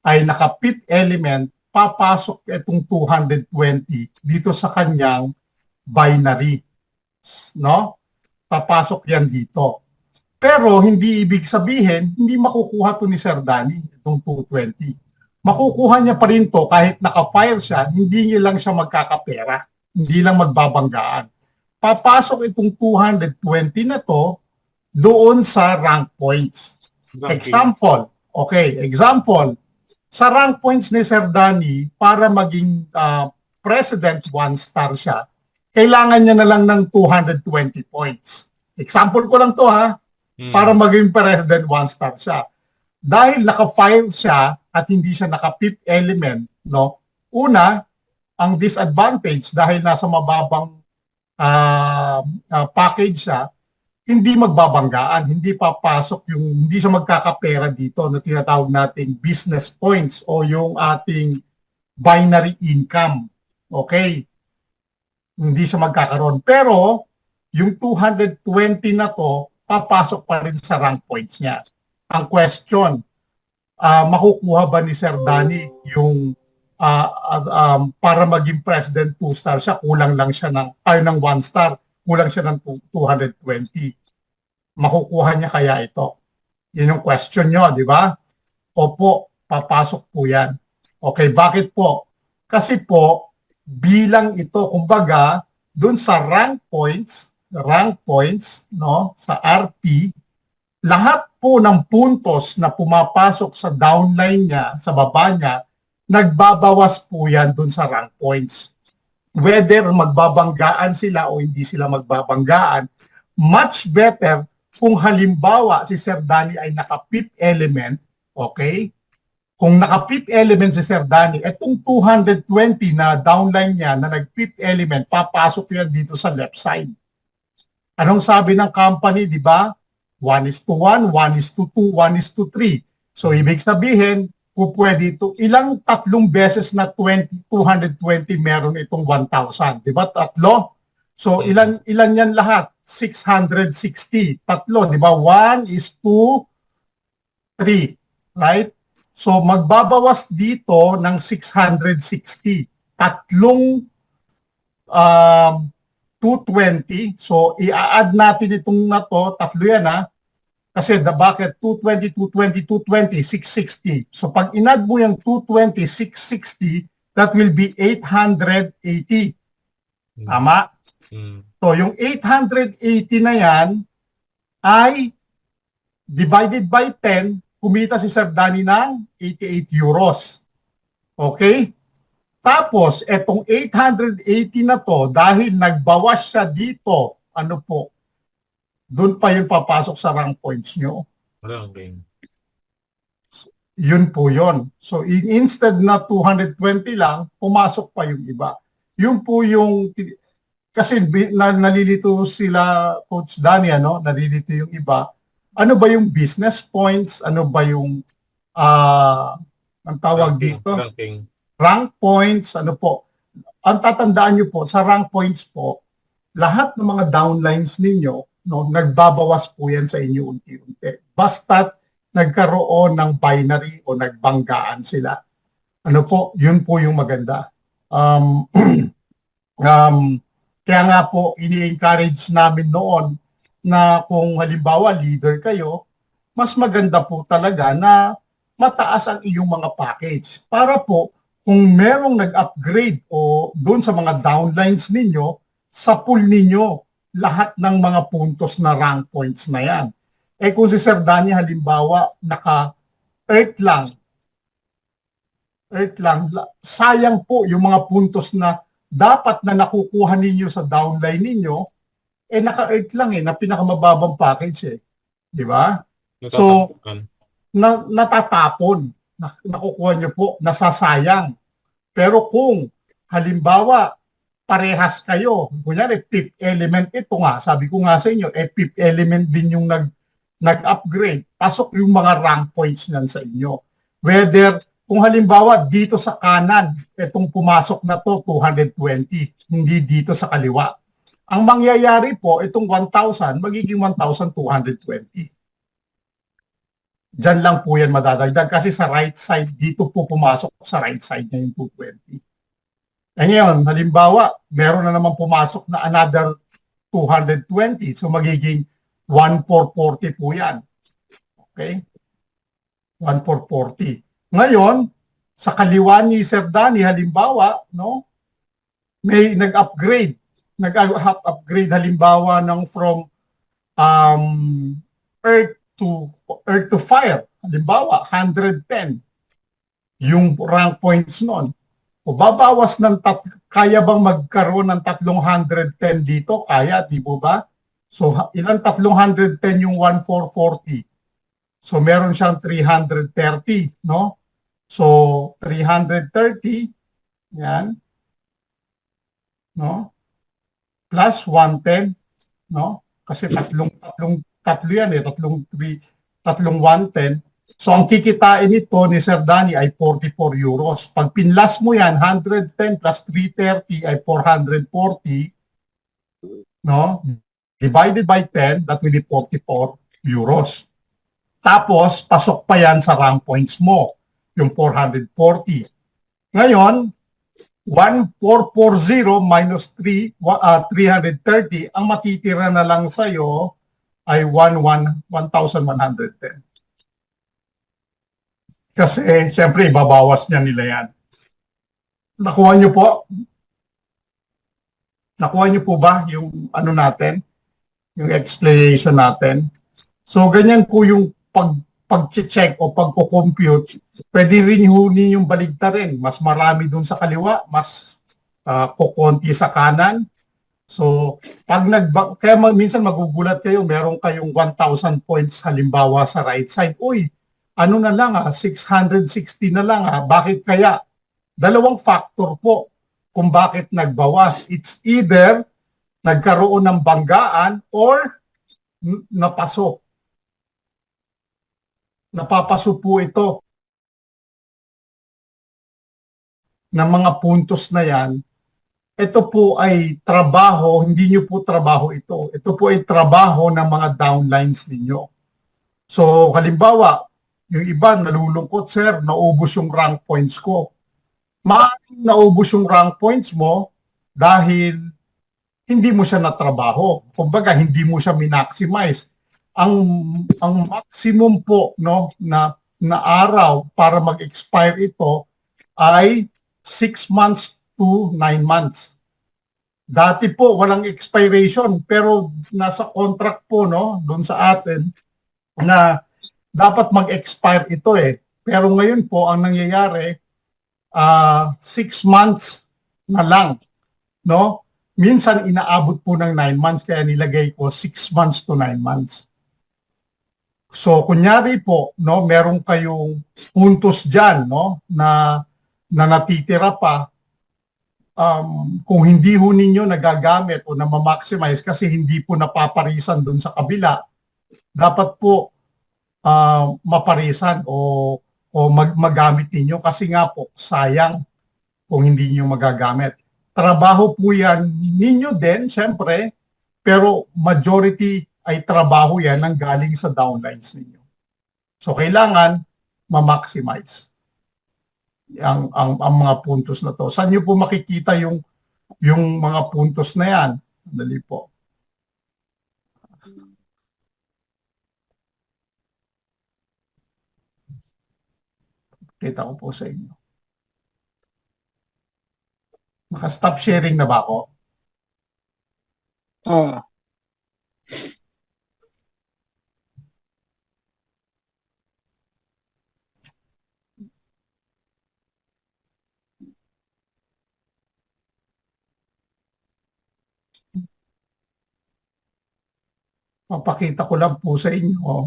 ay naka-fifth element, papasok itong 220 dito sa kanyang binary. No? Papasok yan dito. Pero hindi ibig sabihin, hindi makukuha to ni Sir Danny, itong 220. Makukuha niya pa rin to kahit naka-fire siya, hindi niya lang siya magkakapera. Hindi lang magbabanggaan. Papasok itong 220 na to doon sa rank points. Example, sa rank points ni Sir Danny, para maging president 1-star siya, kailangan niya na lang ng 220 points. Example ko lang to para maging president 1-star siya. Dahil naka-fire siya at hindi siya naka-fifth element, no? Una, ang disadvantage dahil nasa mababang package siya, hindi magbabanggaan, hindi papasok hindi siya magkakapera dito na tinatawag nating business points o yung ating binary income. Okay? Hindi siya magkakaroon. Pero, yung 220 na to, papasok pa rin sa rank points niya. Ang question, makukuha ba ni Sir Danny yung para maging president 2-star siya, kulang lang siya ng 1-star, kulang siya ng 220. Makukuha niya kaya ito? Yun yung question nyo, di ba? Opo, papasok po yan. Okay, bakit po? Kasi po, bilang ito, kumbaga, dun sa rank points, no, sa RP, lahat po ng puntos na pumapasok sa downline niya, sa baba niya, nagbabawas po yan dun sa rank points. Whether magbabanggaan sila o hindi sila magbabanggaan, much better kung halimbawa si Sir Danny ay naka-fifth element, okay? Kung naka-fifth element si Sir Danny, itong 220 na downline niya na nag-fifth element, papasok yan dito sa left side. Anong sabi ng company, di ba? 1:1, 1:2, 1:3. So, ibig sabihin, kung pwede ito, ilang tatlong beses na 220 meron itong 1,000. Di ba? Tatlo. So, ilan yan lahat? 660. Tatlo, di ba? 1:3. Right? So, magbabawas dito ng 660. Tatlong 220. So, i-add natin itong na to. Tatlo yan, ha? Kasi bakit 220, 220, 220, 660. So pag inad mo yung 220, 660, that will be 880. Tama? So yung 880 na yan ay divided by 10, kumita si Sir Danny ng 88 euros. Okay? Tapos, etong 880 na to, dahil nagbawas siya dito, ano po, doon pa yun papasok sa rank points nyo. Ranking. Yun po yun. So, instead na 220 lang, pumasok pa yung iba. Yun po yung, kasi nalilito sila, Coach Danny, ano? Nalilito yung iba. Ano ba yung business points? Ano ba yung, ang tawag dito? Ranking. Rank points, ano po? Ang tatandaan nyo po, sa rank points po, lahat ng mga downlines ninyo, no, nagbabawas po yan sa inyo unti-unti. Basta't nagkaroon ng binary o nagbanggaan sila. Ano po, yun po yung maganda. Kaya nga po, ini-encourage namin noon na kung halimbawa leader kayo, mas maganda po talaga na mataas ang iyong mga package. Para po, kung merong nag-upgrade o doon sa mga downlines ninyo, sa pool ninyo, lahat ng mga puntos na rank points na yan. Eh kung si Sir Danny halimbawa naka-earth lang, sayang po yung mga puntos na dapat na nakukuha ninyo sa downline ninyo, eh naka-earth lang na pinakamababang package Di ba? So, natatapon, nakukuha nyo po, nasasayang. Pero kung halimbawa, parehas kayo. Kunyari, fifth element ito nga. Sabi ko nga sa inyo, fifth element din yung nag-upgrade. Pasok yung mga rank points niyan sa inyo. Whether, kung halimbawa, dito sa kanan, itong pumasok na to 220, hindi dito sa kaliwa. Ang mangyayari po, itong 1,000, magiging 1,220. Diyan lang po yan madadagdag. Kasi sa right side, dito po pumasok sa right side na yung 220. Eh ngayon, halimbawa, meron na naman pumasok na another 220. So magiging 1,440 po yan. Okay? 1,440. Ngayon, sa kaliwa ni Sir Danny, halimbawa, no, may nag-upgrade. Nag-upgrade halimbawa ng from earth to fire. Halimbawa, 110. Yung rank points nun. O babawas ng kaya bang magkaroon ng 310 dito? Kaya, di po ba? So, ilang 310 yung 1,440? So, meron siyang 330, no? So, 330, yan, no? Plus 110, no? Kasi tatlo yan tatlong 110. So, ang kikitain nito ni Sir Danny ay 44 euros. Pag pinlas mo yan, 110 plus 330 ay 440, no? Divided by 10, that will be 44 euros. Tapos, pasok pa yan sa rank points mo, yung 440. Ngayon, 1,440 minus 330, ang matitira na lang sa'yo ay 1,110. Kasi, siyempre, ibabawas niya nila yan. Nakuha niyo po? Nakuha niyo po ba yung ano natin? Yung explanation natin? So, ganyan po yung pag-check o pagko-compute, pwede rin yung baligtarin. Mas marami dun sa kaliwa, mas kukonti sa kanan. So, kaya minsan magugulat kayo, meron kayong 1,000 points halimbawa sa right side. Uy, ano na lang 660 na lang Bakit kaya? Dalawang factor po kung bakit nagbawas. It's either nagkaroon ng banggaan or napaso. Napapaso po ito ng mga puntos na yan. Ito po ay trabaho, hindi nyo po trabaho ito. Ito po ay trabaho ng mga downlines ninyo. So, halimbawa, yung iba nalulungkot, sir, naubos yung rank points ko. Maaaring naubos yung rank points mo dahil hindi mo siya natrabaho. Kumbaga, hindi mo siya minaximize. Ang maximum po na araw para mag-expire ito ay 6 months to 9 months. Dati po walang expiration pero nasa contract po doon sa atin na dapat mag-expire ito Pero ngayon po ang nangyayari 6 months na lang, Minsan inaabot po ng 9 months kaya nilagay ko 6 months to 9 months. So kunyari po, meron kayong puntos diyan, na natitira pa. Kung hindi ho ninyo nagagamit o na-maximize kasi hindi po napaparisan doon sa kabila, dapat po maparisan o magamit ninyo kasi nga po sayang kung hindi niyo magagamit. Trabaho po yan ninyo din, syempre, pero majority ay trabaho yan ng galing sa downlines ninyo. So kailangan ma-maximize ang mga puntos na to. Saan nyo po makikita yung mga puntos na yan? Dali po. Kita ko po sa inyo. Naka-stop sharing na ba ako? Papakita ko lang po sa inyo.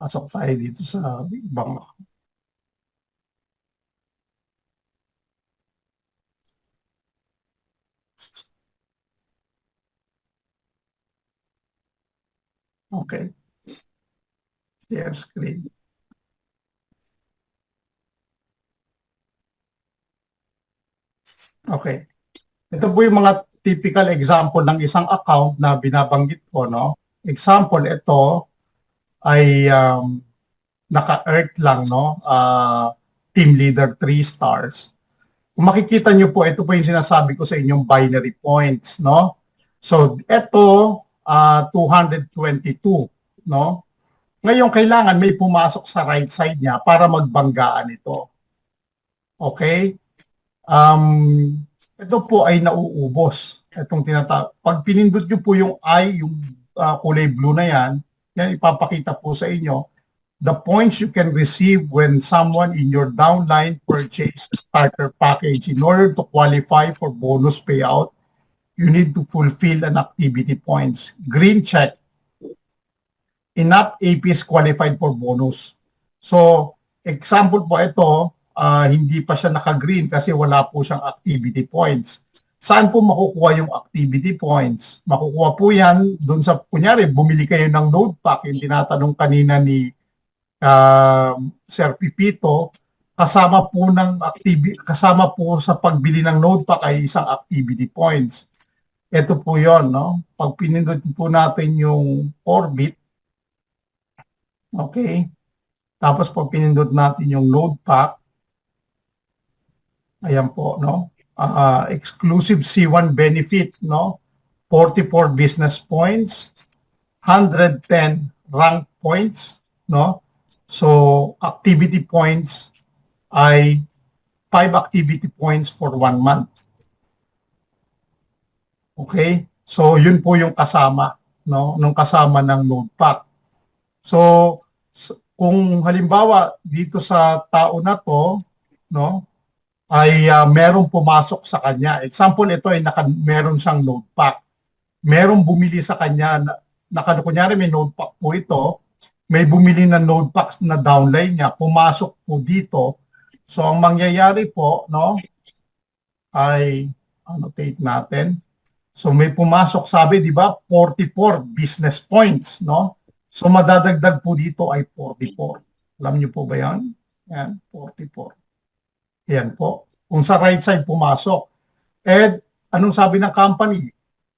Pasok tayo dito sa ibang. Okay. Share screen. Okay. Ito po yung mga typical example ng isang account na binabanggit ko, Example, ito ay naka-earth lang, team leader 3 stars. Kung makikita nyo po, ito po yung sinasabi ko sa inyong binary points, So, ito 222, Ngayon, kailangan may pumasok sa right side niya para magbanggaan ito. Okay? Ito po ay nauubos. Pag pinindot nyo po yung I, yung kulay blue na yan ipapakita po sa inyo the points you can receive when someone in your downline purchase a starter package. In order to qualify for bonus payout, you need to fulfill an activity points. Green check. Enough APs qualified for bonus. So, example po ito, hindi pa siya naka-green kasi wala po siyang activity points. Saan po makukuha yung activity points? Makukuha po yan doon sa, kunyari, bumili kayo ng node pack, yung tinatanong kanina ni Sir Pipito, kasama po sa pagbili ng node pack ay isang activity points. Ito po yon, Pag pinindot po natin yung orbit, okay, tapos pag pinindot natin yung node pack, ayan po, exclusive C1 benefit, 44 business points, 110 rank points, So, activity points ay 5 activity points for 1 month. Okay? So, yun po yung kasama, no? Nung kasama ng node pack. So, kung halimbawa dito sa tao na to, no, ay merong pumasok sa kanya. Example, ito ay meron siyang node pack. Merong bumili sa kanya, kunyari may node pack po ito, may bumili na node pack na downline niya, pumasok po dito. So, ang mangyayari po, no, ay, annotate natin. So, may pumasok, sabi, di ba, 44 business points, no? So, madadagdag po dito ay 44. Alam niyo po ba yan? Yan, 44. Yan po. Kung sa right side pumasok. And, anong sabi ng company?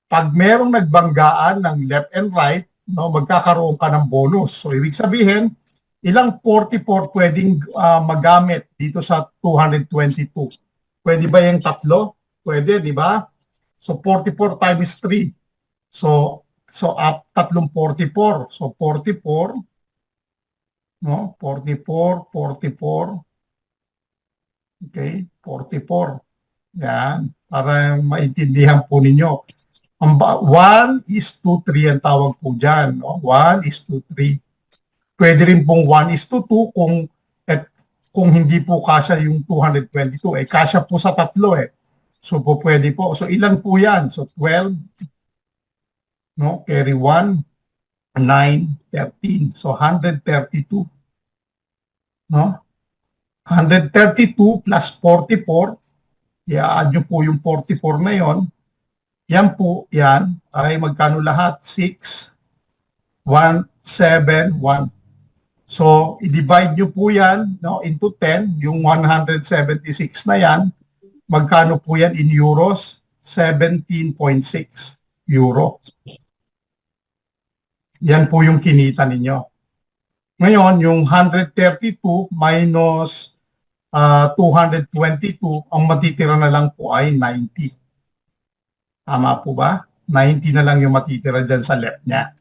Pag merong nagbanggaan ng left and right, no, magkakaroon ka ng bonus. So, ibig sabihin, ilang 44 pwedeng magamit dito sa 222? Pwede ba yung tatlo? Pwede, di ba? So, 44 times 3. So tatlong 44. So, 44. No? 44, 44. Okay? 44. Yan. Para maintindihan po ninyo. 1:3 ang tawag po dyan. No? 1:3. Pwede rin pong 1:2 kung hindi po kasya yung 222. Eh, kasya po sa tatlo eh. So, po pwede po. So, ilan po yan? So, 12, no? Carry 1, 9, 13. So, 132. No? 132 plus 44. I-add nyo po yung 44 na yon. Yan po, yan ay magkano lahat? 6, 1, 7, 1. So, i-divide nyo po yan, no, into 10, yung 176 na yan. Magkano po yan in euros? 17.6 euro. Yan po yung kinita ninyo. Ngayon, yung 132 minus 222, ang matitira na lang po ay 90. Tama po ba? 90 na lang yung matitira dyan sa left niya.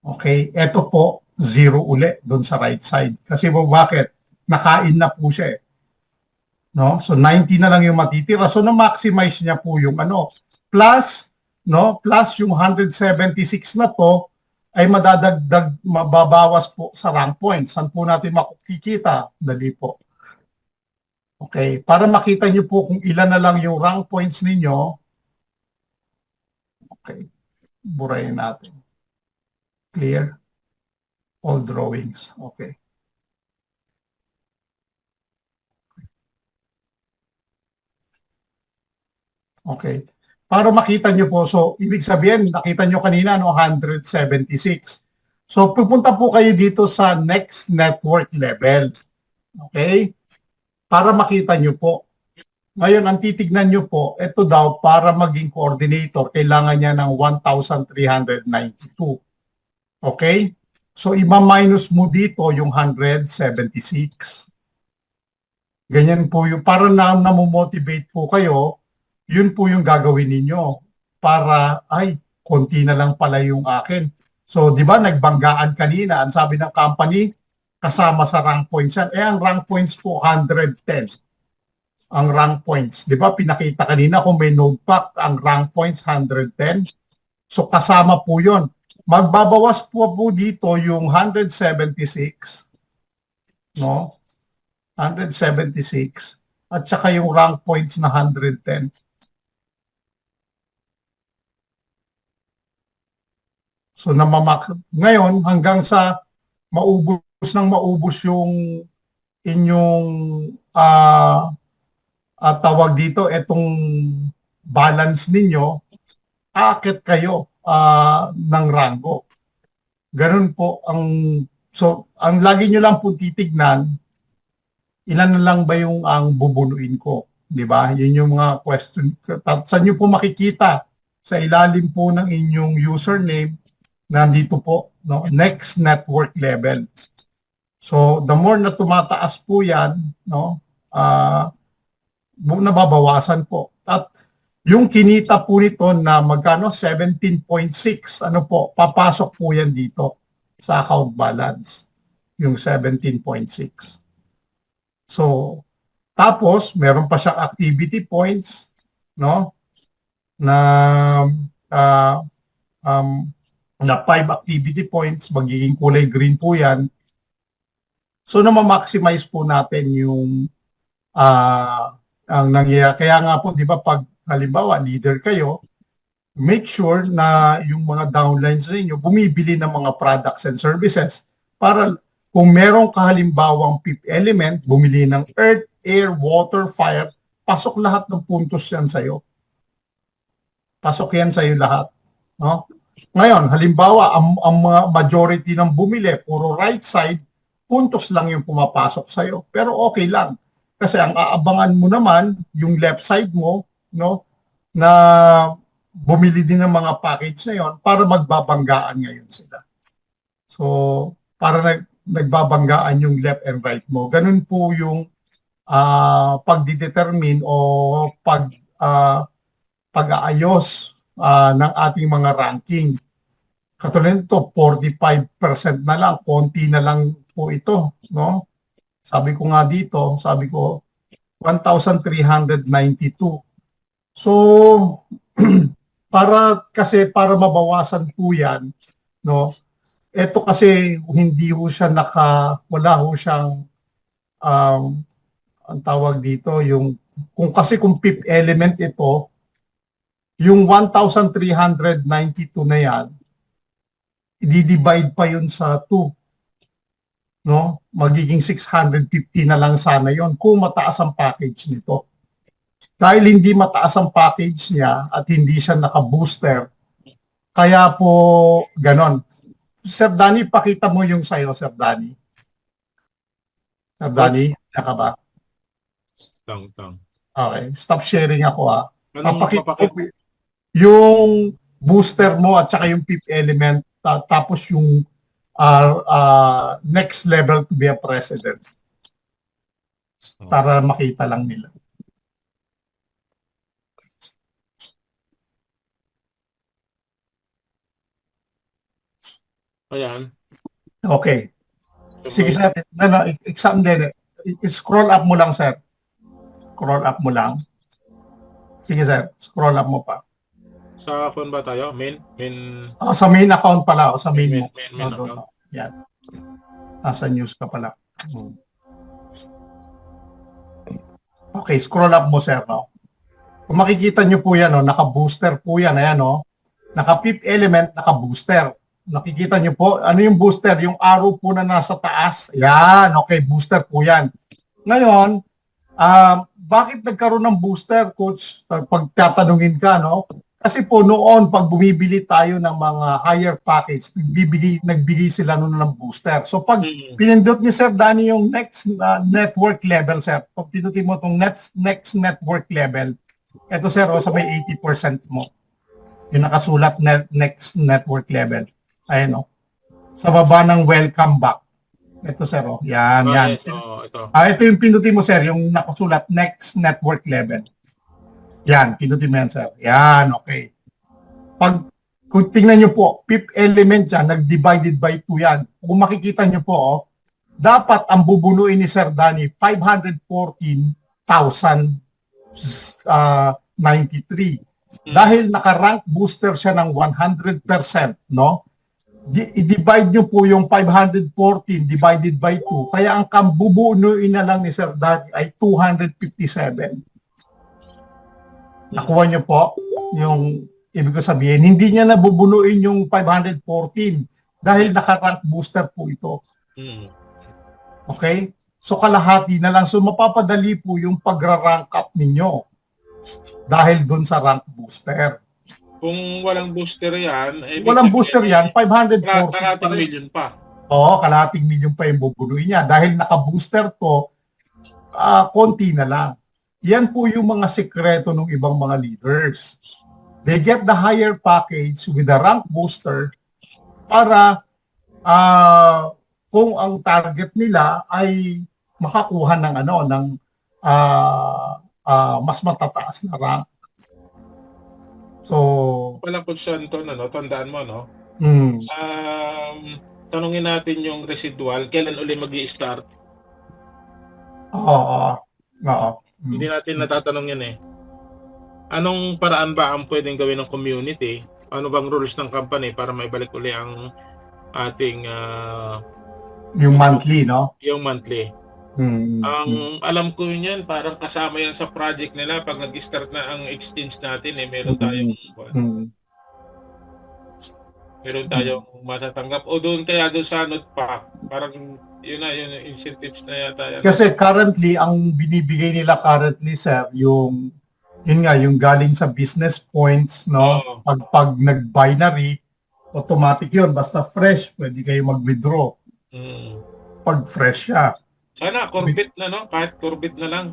Okay, eto po, 0 uli doon sa right side. Kasi po bakit? Nakain na po siya eh. No? So 90 na lang yung matitira. So na-maximize niya po yung plus, no? Plus yung 176 na to ay madadagdag, mababawas po sa rank points. Saan po natin makikita? Dali po. Okay, para makita niyo po kung ilan na lang yung rank points ninyo. Okay, burayin natin. Clear? All drawings. Okay. Okay. Para makita nyo po, so ibig sabihin, nakita nyo kanina, 176. So pupunta po kayo dito sa next network level. Okay? Para makita nyo po. Ngayon, ang titignan nyo po, ito daw, para maging coordinator, kailangan niya ng 1,392. Okay? So ima-minus mo dito yung 176. Ganyan po yung, para namomotivate po kayo, yun po yung gagawin ninyo para, ay, konti na lang pala yung akin. So, di ba, nagbanggaan kanina, ang sabi ng company, kasama sa rank points yan. Eh, ang rank points po, 110. Ang rank points. Di ba, pinakita kanina kung may node pack, ang rank points, 110. So, kasama po yun. Magbabawas po dito yung 176, no? 176, at saka yung rank points na 110. So ngayon hanggang sa maubos yung inyong tawag dito, etong balance ninyo, aakit kayo ng rango. Ganun po ang lagi nyo lang po titignan, ilan na lang ba yung ang bubunuin ko, di ba? Yun yung mga question. Saan nyo po makikita? Sa ilalim po ng inyong username, nandito po, no, next network level. So, the more na tumataas po yan, no, nababawasan po. At yung kinita po nito na magkano, 17.6, ano po, papasok po yan dito sa account balance, yung 17.6. So, tapos meron pa siyang activity points, no? Na ah, na 5 activity points, magiging kulay green po 'yan. So na ma-maximize po natin yung ang nangyayari. Kaya nga po, 'di ba, pag halimbawa leader kayo, make sure na yung mga downlines ninyo bumibili ng mga products and services para kung merong kahalimbawang PIP element, bumili ng earth, air, water, fire, pasok lahat ng puntos yan sa'yo. Pasok yan sa'yo lahat. No? Ngayon, halimbawa, ang mga majority ng bumili, puro right side, puntos lang yung pumapasok sa'yo. Pero okay lang. Kasi ang aabangan mo naman, yung left side mo, no, na bumili din ng mga package na yon para magbabanggaan ngayon sila. So, para nagbabanggaan yung left and right mo. Ganun po yung pagdidetermine o pag-aayos ng ating mga ranking. Katulad nito, 45% na lang, konti na lang po ito, no? Sabi ko nga dito, 1,392. So, para mabawasan po 'yan, no? Ito kasi hindi ho siya wala ho siyang ang tawag dito, yung kung PIP element ito, yung 1,392 na yan, i-divide pa yun sa 2. No? Magiging 650 na lang sana yon kung mataas ang package nito. Dahil hindi mataas ang package niya at hindi siya naka-booster, kaya po ganon. Sir Danny, pakita mo yung sa'yo, Sir Danny. Sir Danny, naka ba? Tang. Okay, stop sharing ako ha. Anong Papakita ko yung booster mo at saka yung PIP element, tapos yung next level to be a president. Para makita lang nila. Ayan. Okay. Sige sir, exam din. Scroll up mo lang sir. Scroll up mo lang. Sige sir, scroll up mo pa. Sa phone ba tayo? Main? Sa main account pala, sa main mo. Main account. Yan. Nasa news ka pala. Okay, scroll up mo sir, no? Kung makikita nyo po yan, no, naka-booster po yan, ayan, no? Naka-PIP element, naka-booster. Nakikita nyo po, ano yung booster? Yung arrow po na nasa taas. Yan, okay, booster po yan. Ngayon, bakit nagkaroon ng booster, Coach? Pag tatanungin ka, no? Kasi po noon, pag bumibili tayo ng mga higher package, nagbigay sila noon ng booster. So pag pinindot ni Sir Danny yung next network level, sir, pag pindutin mo itong next network level, ito sir, sa may 80% mo. Yung nakasulat next network level. Ayan o. Sa baba ng welcome back. Ito sir, yan. Ito. Ito yung pindutin mo sir, yung nakasulat next network level. Yan, pindutin mo yan sir. Yan, okay. Kung tingnan nyo po, PIP element yan, nag-divided by 2 yan. Kung makikita nyo po, dapat ang bubunuin ni Sir Danny, 514,093. Dahil naka-rank booster siya ng 100%, no? I-divide nyo po yung 514 divided by 2. Kaya ang kambubunuin na lang ni Sir Danny ay 257. Nakuha nyo po yung ibig ko sabihin, hindi niya nabubunuin yung 514 dahil naka-rank booster po ito. Okay? So kalahati na lang. So mapapadali po yung pagra-rank up ninyo dahil dun sa rank booster. Kung walang booster yan, walang booster yan, 540. Kalahating million pa. Oo, kalahating million pa yung bubunuin niya. Dahil naka-booster to, konti na lang. Yan po yung mga sekreto ng ibang mga leaders. They get the higher package with the rank booster para kung ang target nila ay makakuha ng mas matataas na rank. So, Walang Coach Anton, tandaan mo, no? Tanungin natin yung residual, kailan uli mag-i-start? Oo. Oo. Hindi natin natatanong yan eh. Anong paraan ba ang pwedeng gawin ng community? Ano bang rules ng company para maibalik uli ang ating Yung monthly, no? yung monthly? Mm. Ang alam ko yun, parang kasama yan sa project nila pag nag-start na ang exchange natin eh, meron tayong matatanggap o doon kaya doon sa pa parang yun yung incentives na yata yan. Kasi currently, ang binibigay nila currently, sir, yung galing sa business points, no? Oo. Pag nag-binary, automatic yun. Basta fresh, pwede kayo mag-withdraw. Pag fresh siya. Sana Corbett na, no? Kahit Corbett na lang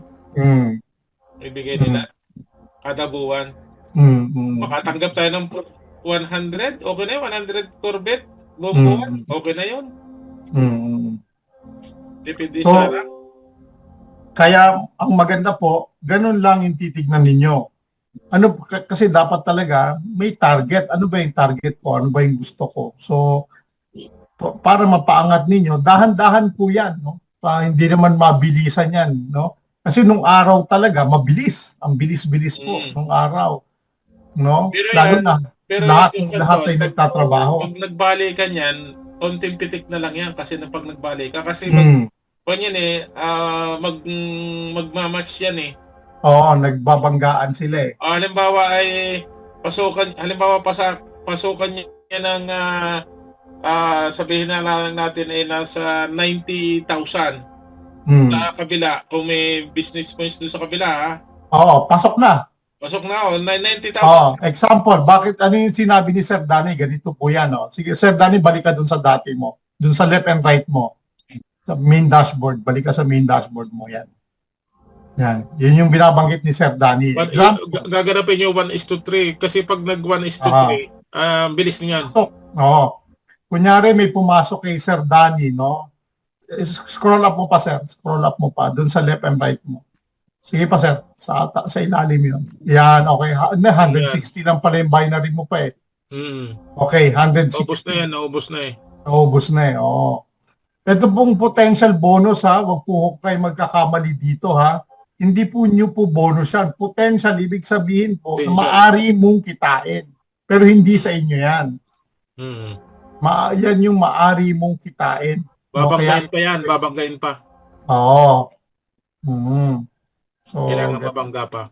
ibigay nila kada buwan. Makatanggap tayo ng 100, okay na yun. 100 Corbett buwan, okay na yun. Depende So, sa lang. Kaya ang maganda po, ganun lang yung titignan ninyo. Kasi dapat talaga may target. Ano ba yung target ko? Ano ba yung gusto ko? So, para mapaangat ninyo, dahan-dahan po yan. No? Hindi naman mabilisan yan. No? Kasi nung araw talaga, mabilis. Ang bilis-bilis po nung araw. No? Pero Lalo yan, na, pero lahat ay nagtatrabaho. Pag nagbalikan yan, konting pitik na lang yan kasi pag nagbalikan. Kasi yan eh, magmamatch yan eh. Oo, nagbabanggaan sila eh. Halimbawa ay pasukan niya ng sabihin na lang natin ay nasa 90,000 sa kabila. Kung may business points doon sa kabila, ha? Oo, pasok na. Pasok na, 90,000. Oo, example, bakit ano yung sinabi ni Sir Danny? Ganito po yan. No? Sige, Sir Danny, balik ka dun sa dati mo. Dun sa left and right mo. Sa main dashboard. Balik ka sa main dashboard mo. Yan. Yan. Yun yung binabanggit ni Sir Danny. Gaganapin nyo 1:3 kasi pag nag 1:3, bilis niyan. Oo. Kunyari may pumasok kay Sir Danny, no? Scroll up mo pa, Sir. Scroll up mo pa. Dun sa left and right mo. Sige pa, Sir. Sa ilalim yun. Yan, okay. 160 lang pala yung binary mo pa eh. Okay, 160. Naubos na yan, naubos na eh. Naubos na eh, oo. Ito pong potential bonus ha, wag po kayo magkakamali dito ha. Hindi po nyo po bonus yan. Potential, ibig sabihin po, na maari mong kitain. Pero hindi sa inyo yan. Yan yung maari mong kitain. Babanggain pa yan, babanggain pa. Oo. So, kailangan mabangga pa.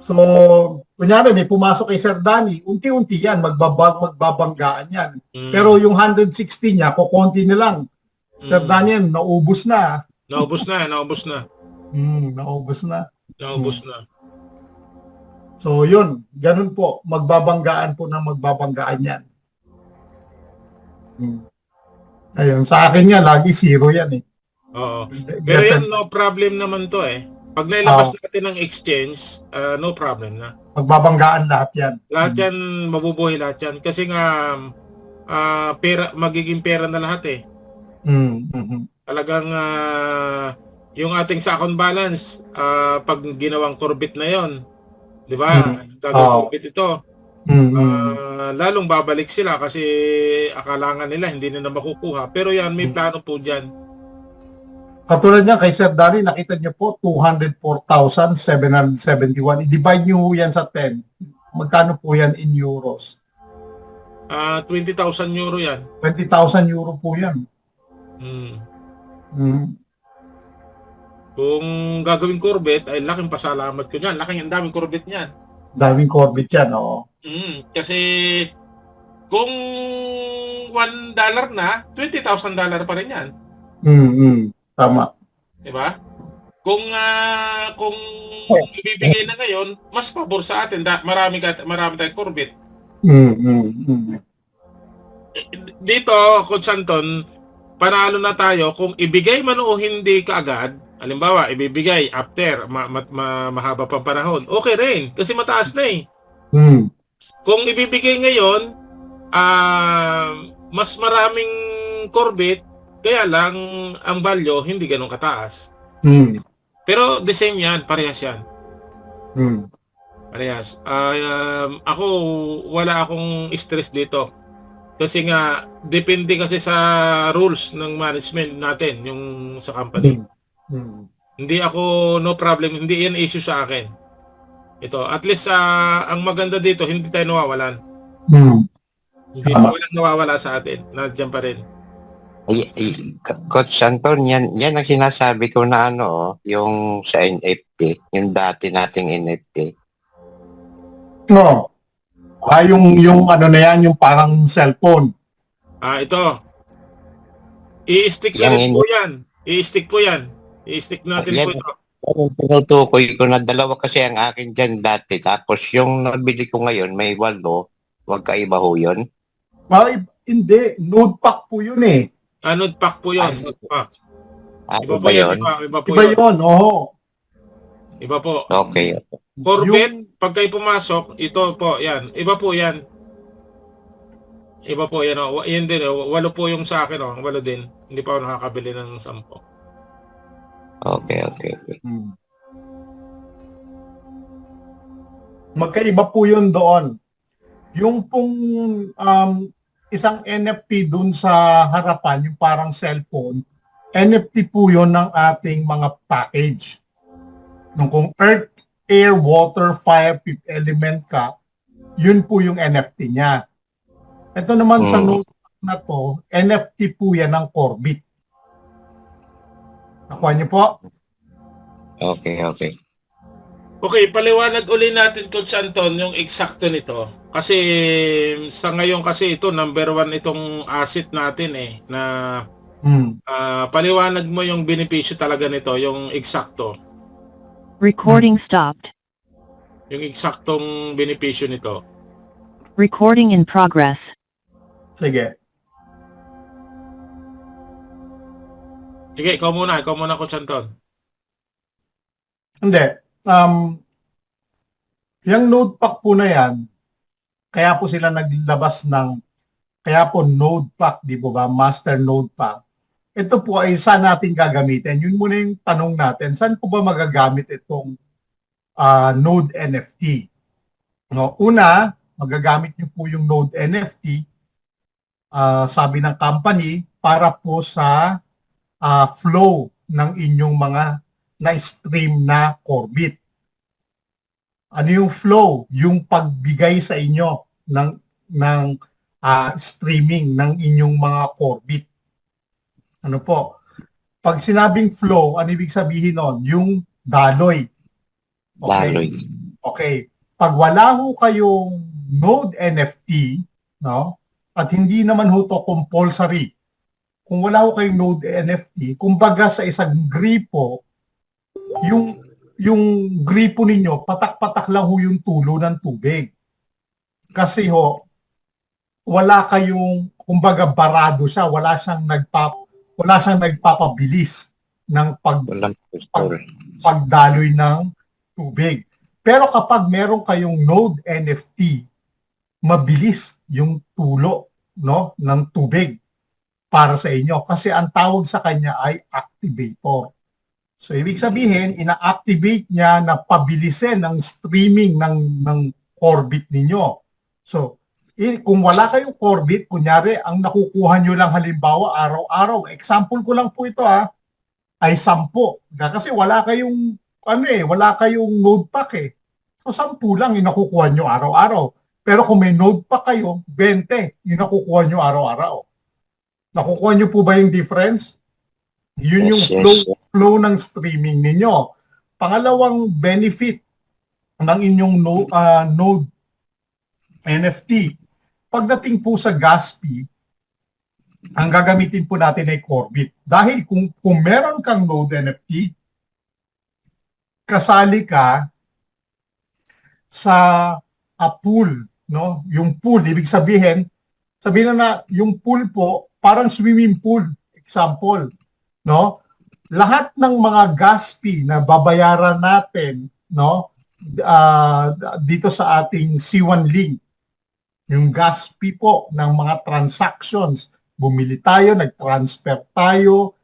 So, kunyari may pumasok kay Sir Danny, unti-unti yan, magbabanggaan yan. Pero yung 160 niya, kukunti na lang. Sir Danny, naubos na. Naubos na. Naubos na. Naubos na. So, yun. Ganun po. Magbabanggaan po ng magbabanggaan yan. Ayun, sa akin nga, lagi zero yan eh. Oo. Pero yan, no problem naman to eh. Pag nailabas natin ng exchange, no problem na. Magbabanggaan lahat yan. Lahat yan, mabubuhay lahat yan. Kasi nga, magiging pera na lahat eh. Talagang, yung ating sa account balance, pag ginawang Corbett na yon, di ba? Gagawang Corbett ito. Lalong babalik sila kasi akalangan nila, hindi nila makukuha. Pero yan, may plano po dyan. Katulad niya kay Sir Danny, nakita niyo po 204,771. I-divide niyo yan sa 10. Magkano po yan in euros? 20,000 euro yan. 20,000 euro po yan. Kung gagawing Corbett, ay laking pasalamat ko niyan. Ang daming Corbett niyan. Daming Corbett yan, oo. Kasi kung $1 na, $20,000 pa rin yan. Tama. Diba? Kung ibibigay na ngayon, mas pabor sa atin. Marami tayong Corbett. Dito, Coach Anton, panalo na tayo kung ibigay man o hindi kaagad. Halimbawa, ibibigay after mahaba pang panahon. Okay rin, kasi mataas na eh. Kung ibibigay ngayon, mas maraming Corbett, kaya lang ang value hindi ganun kataas. Pero the same yan, parehas yan. Parehas. Ako, wala akong stress dito. Kasi nga, depende kasi sa rules ng management natin, yung sa company. Hindi ako, no problem, hindi yan issue sa akin. Ito, at least ang maganda dito, hindi tayo nawawalan. Hindi pa walang nawawala sa atin. Nandiyan pa rin. Coach Anton, yan ang sinasabi ko na yung sa NFT, yung dati nating NFT. No. Yung ano na yan, yung parang cellphone. Ito. I-stick na rin po yan. I-stick po yan. I-stick natin po ito. Yung tinutukoy ko na dalawa kasi ang akin dyan dati. Tapos yung nabili ko ngayon, may 8. Magkaiba ho yun. Hindi. Node pack po yun eh. Node pack po yun. Node pack. Iba po ba yan. yun? Iba po Iba yun. yun, oo. Iba po. Okay. Corvette, pag kayo pumasok, ito po, yan. Iba po yan. Iba po yan. Yan din. 8 po yung sa akin. 8 din. Hindi pa ako nakakabili ng 10. Okay. Magkaiba po yun doon. Yung pong isang NFT dun sa harapan, yung parang cellphone, NFT po yun ng ating mga package. Nung kung Earth, Air, Water, Fire, Fifth Element ka, yun po yung NFT niya. Ito naman sa node na to, NFT po yan ng Corbit. Nakuha niyo po? Okay. Okay, paliwanag uli natin, Coach Anton, yung eksakto nito. Kasi sa ngayon kasi ito, number 1 itong asset natin na paliwanag mo yung benepisyo talaga nito, yung eksakto. Recording stopped. Yung eksaktong benepisyo nito. Recording in progress. Sige. Sige, ikaw muna, Coach Anton. Hindi. Yung node pack po na yan, kaya po sila naglabas kaya po node pack, di ba? Master node pack. Ito po ay saan natin gagamitin? Yun muna yung tanong natin. Saan po ba magagamit itong node NFT? No, una, magagamit nyo po yung node NFT, sabi ng company, para po sa flow ng inyong mga na-stream na Corbit. Ano yung flow? Yung pagbigay sa inyo ng streaming ng inyong mga Corbit. Ano po? Pag sinabing flow, ano ibig sabihin nun? Yung daloy. Daloy. Okay. Pag wala ho kayong node NFT, no? At hindi naman ho to compulsory. Kung wala ho kayong node NFT, kumbaga sa isang gripo, yung gripo ninyo, patak-patak lang ho yung tulo ng tubig. Kasi ho, wala kayong, kumbaga barado siya, wala siyang nagpapabilis ng pagdaloy ng tubig. Pero kapag meron kayong node NFT, mabilis yung tulo ng tubig para sa inyo. Kasi ang tawag sa kanya ay activator. So, ibig sabihin, ina-activate niya na pabilisin ng streaming ng Corbit ninyo. So, kung wala kayong Corbit, kunyari, ang nakukuha nyo lang halimbawa araw-araw, example ko lang po ito ay 10. Kasi wala kayong, wala kayong node pack So, 10 lang yung nakukuha nyo araw-araw. Pero kung may node pack kayo, 20 yung nakukuha nyo araw-araw. Nakukuha nyo po ba yung difference? Yun yung flow ng streaming ninyo. Pangalawang benefit ng inyong node NFT, pagdating po sa gas fee, ang gagamitin po natin ay Corbit. Dahil kung meron kang node NFT, kasali ka sa pool, no? Yung pool, ibig sabihin na yung pool po, parang swimming pool, example, no? Lahat ng mga gas fee na babayaran natin, no? Dito sa ating C1 link, yung gas fee po ng mga transactions, bumili tayo, nag-transfer tayo,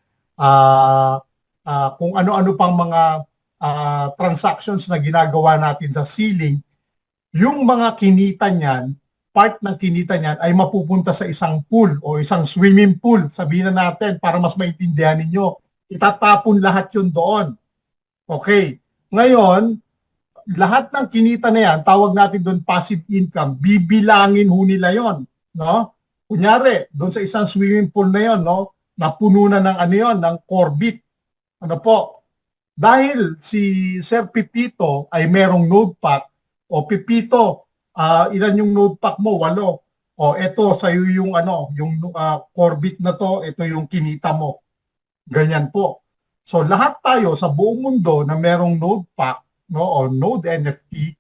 kung ano-ano pang mga transactions na ginagawa natin sa ceiling, yung mga kinita niyan, part ng kinita niyan ay mapupunta sa isang pool o isang swimming pool, sabihin na natin para mas maintindihan ninyo. Itatapon lahat yun doon. Okay. Ngayon, lahat ng kinita na yan, tawag natin doon passive income, bibilangin ho nila yon, no? Kunyari, doon sa isang swimming pool na yon, no, napuno na ng ano yon, ng Corbit. Ano po? Dahil si Sir Pipito ay merong node pack, o Pipito, ilan yung node pack mo? 8. O eto sa iyo yung ano, yung Corbit na to, ito yung kinita mo. Ganyan po. So lahat tayo sa buong mundo na merong node pack, no, o node NFT,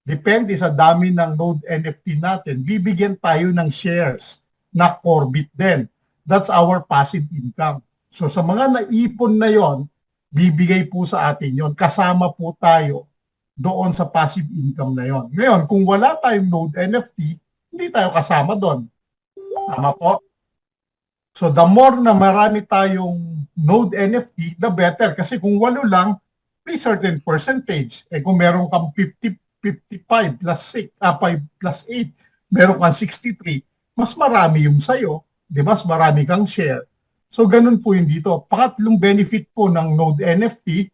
depende sa dami ng node NFT natin, bibigyan tayo ng shares na Corbit din. That's our passive income. So sa mga naipon na yon, bibigay po sa atin yon. Kasama po tayo doon sa passive income na yon. Ngayon, kung wala tayong node NFT, hindi tayo kasama doon. Tama po? So the more na marami tayong node NFT, the better. Kasi kung 8 lang, may certain percentage. Eh kung meron kang 55 plus 6, 5 plus 8, meron kang 63, mas marami yung sayo. Di ba? Mas marami kang share. So ganun po yun dito. Pangatlong benefit po ng node NFT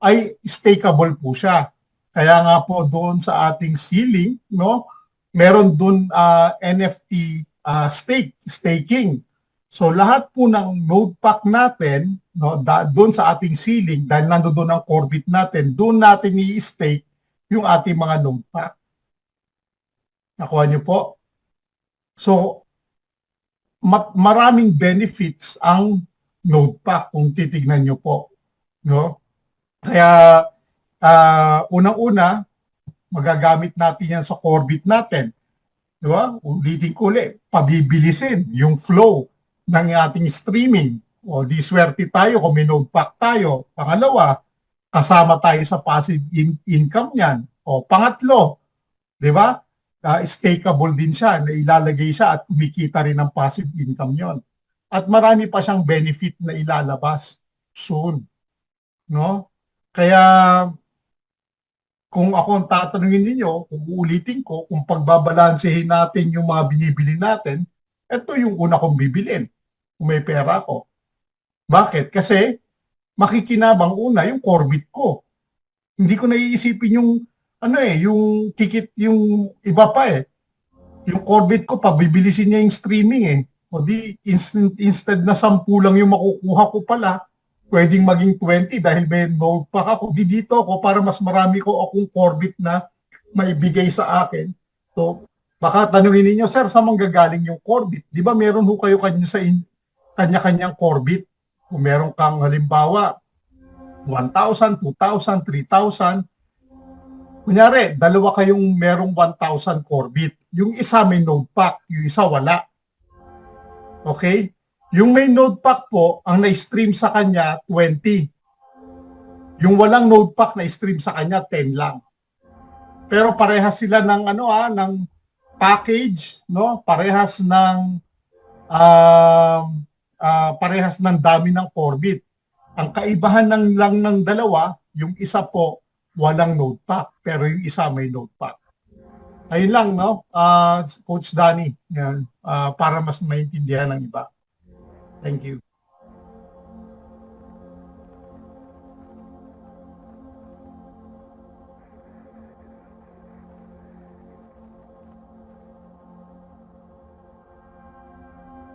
ay stakeable po siya. Kaya nga po doon sa ating ceiling, no, meron doon NFT staking. So lahat po ng node pack natin, no, doon sa ating ceiling, dahil nandoon ang Corbit natin, doon natin i-stake yung ating mga node pack. Nakuha niyo po? So maraming benefits ang node pack kung titignan niyo po, no? Kaya unang-una, magagamit natin yan sa Corbit natin. Di ba? Ulitin ko ulit, pabibilisin yung flow ng ating streaming. O di swerte tayo kung may node pack tayo. Pangalawa, kasama tayo sa passive income niyan. O pangatlo, di ba? Stakeable din siya, na ilalagay siya at kumikita rin ng passive income yon. At marami pa siyang benefit na ilalabas soon. No? Kaya kung ako ang tatanungin ninyo, kung uulitin ko, kung pagbabalansehin natin yung mga binibili natin, ito yung una kong bibilin kung may pera ko. Bakit? Kasi makikinabang una yung Corbit ko. Hindi ko naiisipin yung yung tikit, yung iba pa eh. Yung Corbit ko, pabibilisin niya yung streaming eh. O di, instead na 10 lang yung makukuha ko pala, pwedeng maging 20 dahil may node pack ako. Di dito ako para mas marami ko akong Corbit na maibigay sa akin. So, baka tanungin niyo, sir, saan manggagaling yung Corbit? Di ba meron ho kayo kanya-kanyang Corbit? Kung meron kang halimbawa, 1,000, 2,000, 3,000, kunyari, dalawa kayong merong 1,000 Corbit. Yung isa may node pack, yung isa wala. Okay? Yung may node pack po, ang na-stream sa kanya, 20. Yung walang node pack na-stream sa kanya, 10 lang. Pero parehas sila ng ng package, no? Parehas ng dami ng Corbit. Ang kaibahan lang ng dalawa, yung isa po walang node pack, pero yung isa may node pack. Ayun lang, no? Coach Danny, yan, para mas maintindihan ng iba. Thank you.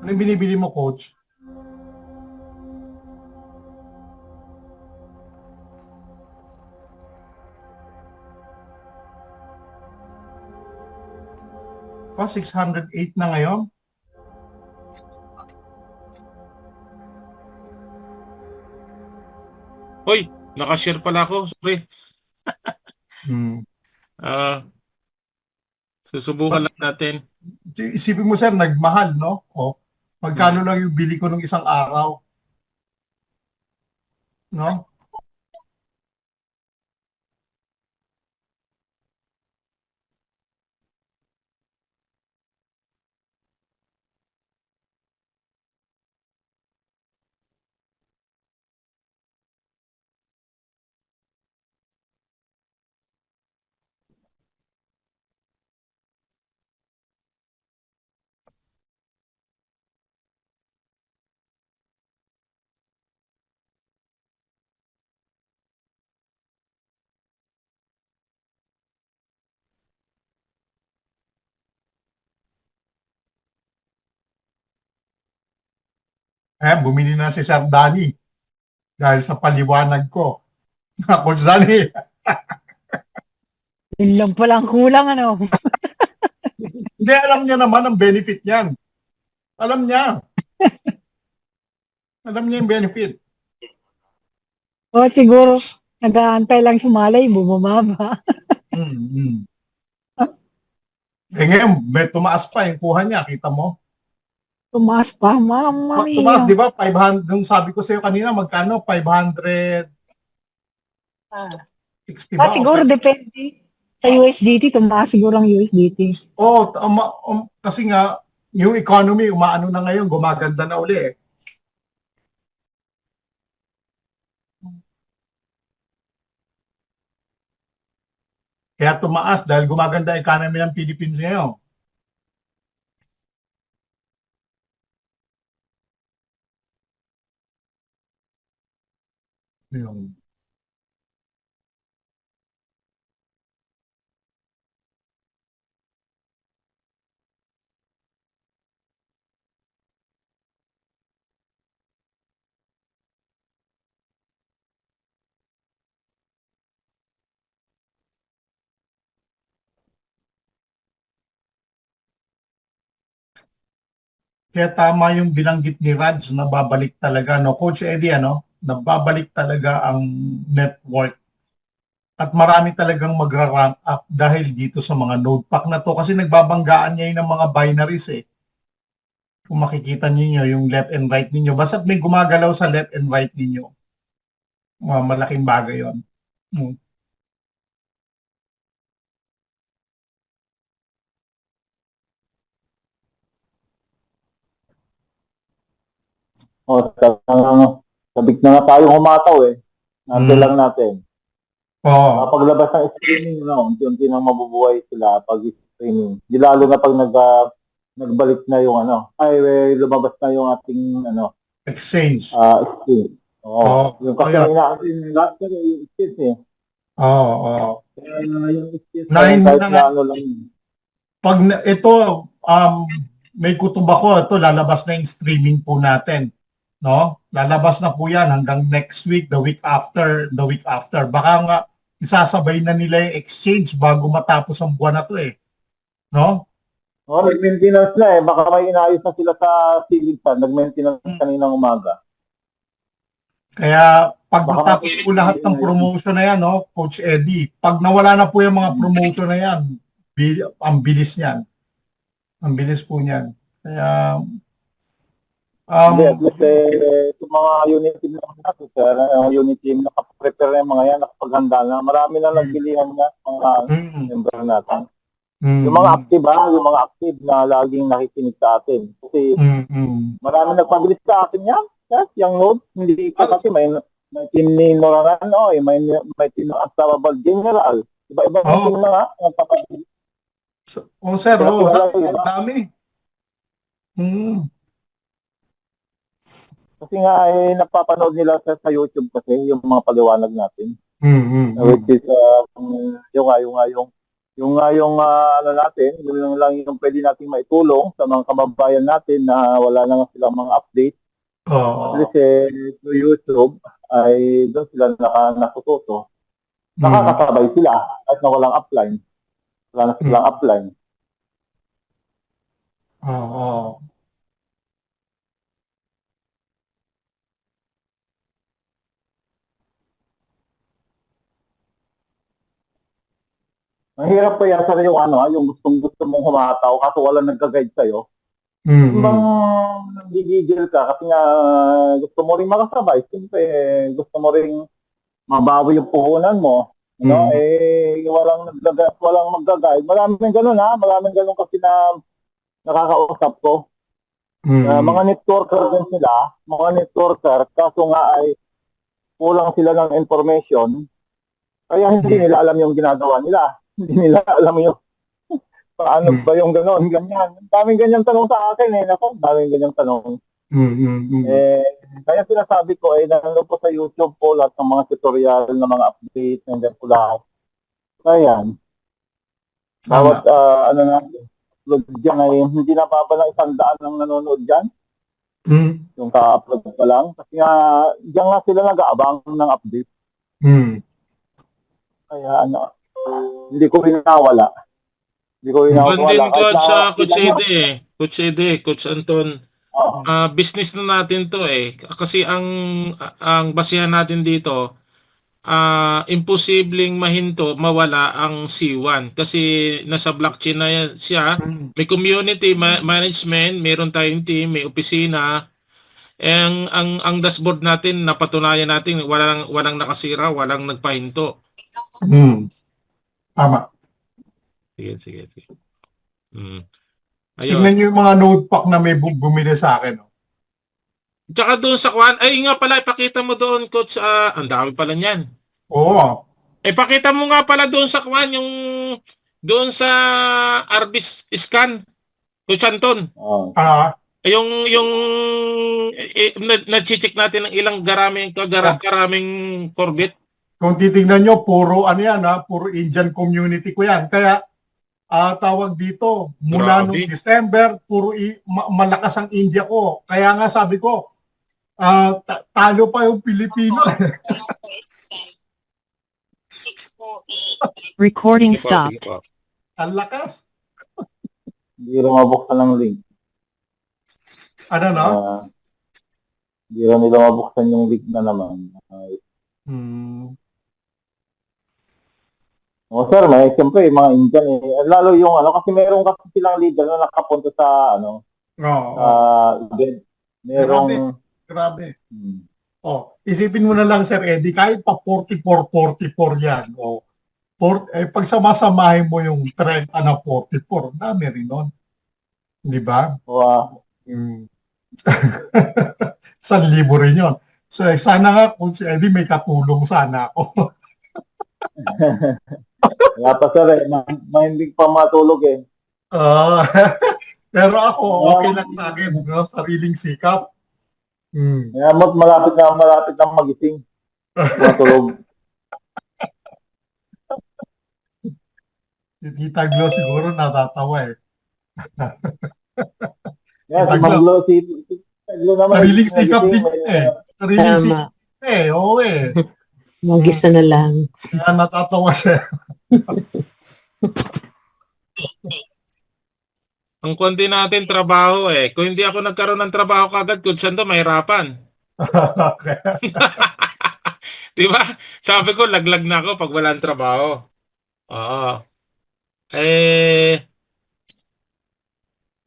Ano yung binibili mo, Coach? Pa 608 na ngayon? Hoy, nakashare pala ako. Sorry. Susubukan lang natin. Isipin mo, sir, nagmahal, no? O, magkano lang yung bili ko ng isang araw? No? Bumili na si Sir Danny dahil sa paliwanag ko. Coach Danny, Yun lang palang kulang, ano. hindi, alam niya naman ang benefit niyan. Alam niya. Alam niya yung benefit. O siguro, nag-aantay lang si Malay, bumababa. Mm-hmm. Ngayon, may tumaas pa yung kuha niya, kita mo? Tumaas pa, mama Tumaas, mia. di ba? 500, yung sabi ko sa iyo kanina, magkano? 560 ba? Siguro depende. Sa USDT, tumaas siguro ang USDT. Kasi nga, yung economy, umaano na ngayon, gumaganda na uli eh. Kaya tumaas dahil gumaganda economy ng Philippines ngayon. Yun. Kaya tama yung binanggit ni Raj na babalik talaga, no? Coach Eddie, ano? Nababalik talaga ang network. At marami talagang magra-rank up dahil dito sa mga node pack na to. Kasi nagbabanggaan niya yun ng mga binaries eh. Kung makikita niyo yung left and right ninyo. Basta't may gumagalaw sa left and right ninyo. Malaking bagay yun. Sabik na nga tayo humataw eh. Nante lang natin. Oo. Paglabas ng streaming, unti-unti nang mabubuhay sila pag streaming. Di lalo na pag nagbalik na yung lumabas na yung ating Exchange. exchange. Yung kasi inaasin lahat yung exchange eh. Kaya yung exchange kahit na lang. Pag ito, may kutob ako, ito lalabas na yung streaming po natin. No? Lalabas na po yan hanggang next week, the week after. Baka nga isasabay na nila yung exchange bago matapos ang buwan na to eh. No? Nag-maintenance na eh. Baka may inayos na sila sa ceiling fan. Nag-maintenance kaninang umaga. Kaya pag matapos po lahat ng promotion na yan, no, Coach Eddie, pag nawala na po yung mga promotion na yan, ang bilis niyan. Ang bilis po niyan. Kaya itong mga unit team natin, sir, unit team nakaprepare na yung mga yan, nakapaghanda na. Marami na nagbilihan na mga member natin. Yung mga active na laging nakikinig sa atin. Kasi marami nagpabilis sa atin yan. Yes, yung node, hindi pa kasi may team ni Noraran, may team ng Astababal General. Iba-iba team na nga, nagpapabilis. Sir, dami. Kasi nga napapanood nila sa YouTube kasi yung mga paliwanag natin. Which is yung natin, yun lang yung pwede nating maitulong sa mga kababayan natin na wala na silang mga update. Kasi through YouTube ay doon sila natututo. Nakakasabay sila at na walang upline. Wala na silang upline. Mahirap pa yan sa yung gustong-gusto mong humataw kaso wala nagka-guide sa'yo. Bang nagigigil ka kasi nga gusto mo rin makasabay. Siyempre, gusto mo rin mabawi yung puhunan mo. Walang mag-guide. Maraming ganun Maraming ganun kasi na nakakausap ko. Mga networker din sila. Mga networker kaso nga ay kulang sila ng information. Kaya hindi nila alam yung ginagawa nila. Hindi nila alam yung paano ba yung gano'n, ganyan. Daming ganyang tanong sa akin daming ganyang tanong. Kaya sinasabi ko nandun po sa YouTube po lahat ng mga tutorial na mga update, nandiyan po lahat. Kaya bawat upload dyan ay hindi na baba ng 100 ang nanonood dyan. Yung ka-upload pa lang. Kasi nga, diyan nga sila nag-aabang ng update. Kaya ano, hindi ko pinawala. Hindi ko Doon din, pinawala. Coach, Coach Ede, Coach Ede, Coach Anton, Oo. business na natin to eh. Kasi ang basihan natin dito, imposibleng mahinto, mawala ang C1 kasi nasa blockchain na yan siya. May community management, meron tayong team, may opisina. Ang dashboard natin, napatunayan natin walang nakasira, walang nagpahinto. Tama. Sige. Ayun. Tingnan nyo yung mga node pack na may bumili sa akin. Tsaka doon sa kwan, ay nga pala, ipakita mo doon, Coach, ang dami pala niyan. Oo. Pakita mo nga pala doon sa kwan, doon sa Arbis scan, Coach Anton. Oo. Yung na-check natin ng ilang karaming Corvette. Kung titingnan nyo, puro ano yan, puro Indian community ko yan. Kaya tawag dito, mula Grabe. noong December, puro malakas ang India ko. Kaya nga sabi ko, talo pa yung Pilipino. Recording Sige stopped. pa. Ang lakas. Hindi rin mabuksan ng link. Ano no? Hindi rin nila mabuksan yung link na naman. O sir, may siyempre yung mga Indian lalo yung kasi meron kasi silang leader na nakapunta sa event. Merong Grabe. Isipin mo na lang Sir Eddie, kahit pa 44 yan. Pag samasamahin mo yung trend na 44, dami rin nun. Di ba? Wow. 1,000 rin yun. So, sana nga kung si Eddie may katulong sana ako. Wala pa sir mahimbing pa matulog Pero ako, okay lang sa akin. Sariling sikap. Kaya malapit na magising. Matulog. Si Tita Glo siguro natatawa Kaya si Maglo, si Maglo naman. Sariling sikap din Sariling Tama. sikap oo Mag-isa na lang. Kaya natatawa siya. Ang konti natin trabaho Kung hindi ako nagkaroon ng trabaho kagad, Coach Anton, mahirapan. Di ba? Sabi ko, laglag na ako pag walang trabaho. Oo.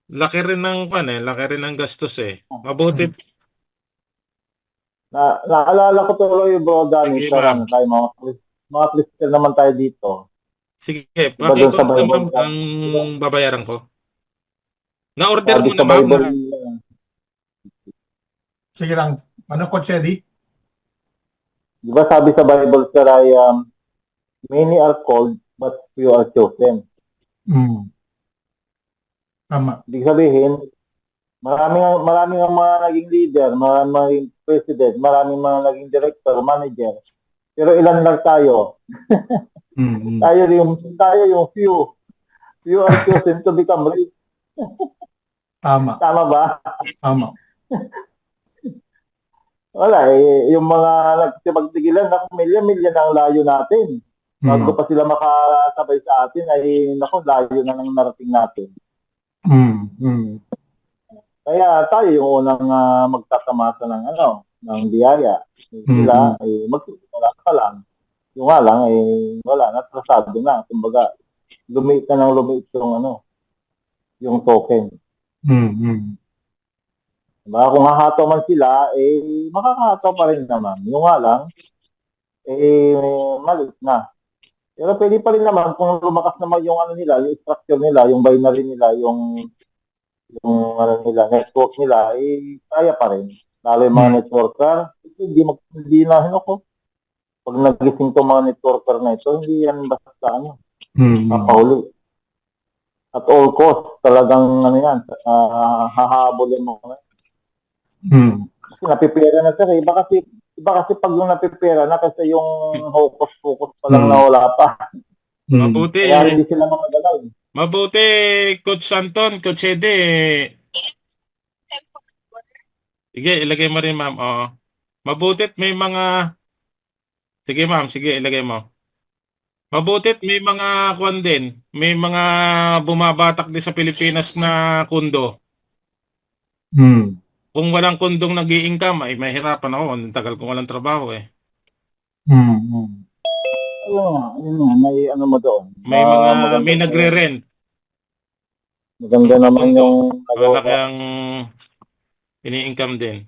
Laki rin ng gastos Mabuti. Naalala ko tuloy bro Danny, Sige, sa tayo mga Christian naman tayo dito. Sige, Diba doon sa pakikot Bible? naman ang babayaran ko. Na-order Sabi mo sa na, ma'am. Bible, Sige lang. Ano, Coach Eddie? di ba sabi sa Bible sir ay many are called but few are chosen. Tama. Ibig sabihin, maraming ang mga naging leader, maraming mga naging president, maraming mga naging director, manager. Pero ilan lang tayo? Tayo yung few. Few are chosen to become rich. Tama. Tama ba? Tama. Wala yung mga nagpagtigilan na milya-milya na ang layo natin. Bago pa sila makasabay sa atin ay layo na nang narating natin. Kaya tayo yung unang magtatamasa ng biyaya. Sila ay magsisimula pa lang. Yung nga lang wala, natrasado na. Kumbaga, lumiit na ng lumiit yung token. Diba? Kung hahataw man sila, makakahataw pa rin naman. Yung nga lang, maliit na. Pero pwede pa rin naman kung lumakas naman yung nila, yung structure nila, yung binary nila, yung nila, network nila, kaya pa rin. Lalo yung mga networker, hindi na pag nagising to mga networker na ito, hindi yan basta papahuli. At all cost, talagang hahabol yung mga kasi napipera na sir. Iba kasi pag yung napipera na kasi yung focus pa lang na wala pa. Mabuti. Kaya hindi sila makagalaw. Mabuti, Coach Anton, Coach Ede. Sige, ilagay mo rin, ma'am. Oo. Mabutit may mga... Sige, ma'am. Sige, ilagay mo. Mabutit may mga kwan din. May mga bumabatak din sa Pilipinas na kundo. Hmm. Kung walang kundong nag-i-income, ay mahirapan ako. Ang tagal kong walang trabaho eh. Hmm. Hmm. Yun nga, may ano mo doon. May mga, maganda may nagre-rent. Maganda naman Kundo. yung Malaki ang ini-income din.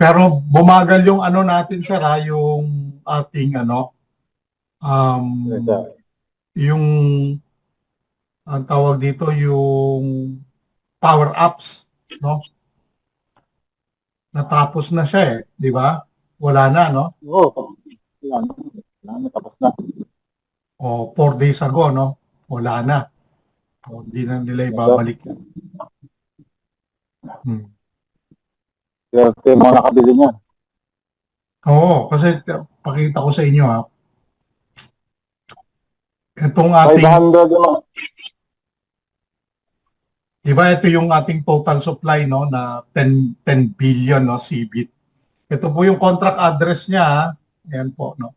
Pero bumagal yung ano natin, sir, yung ating ano, yung ang tawag dito, yung power ups, no? Natapos na siya eh, di ba? Wala na, no? Oo, tapos na. O 4 days ago, no? Wala na. O, hindi na nila ibabalik yan. Hmm. Pero yung mga nakabili niya. Oo, kasi pakita ko sa inyo, ha. Itong ating, 500 naman. di ba ito yung ating total supply, no, na 10 billion, no, CBIT. Ito po yung contract address niya, ha. Ayan po, no.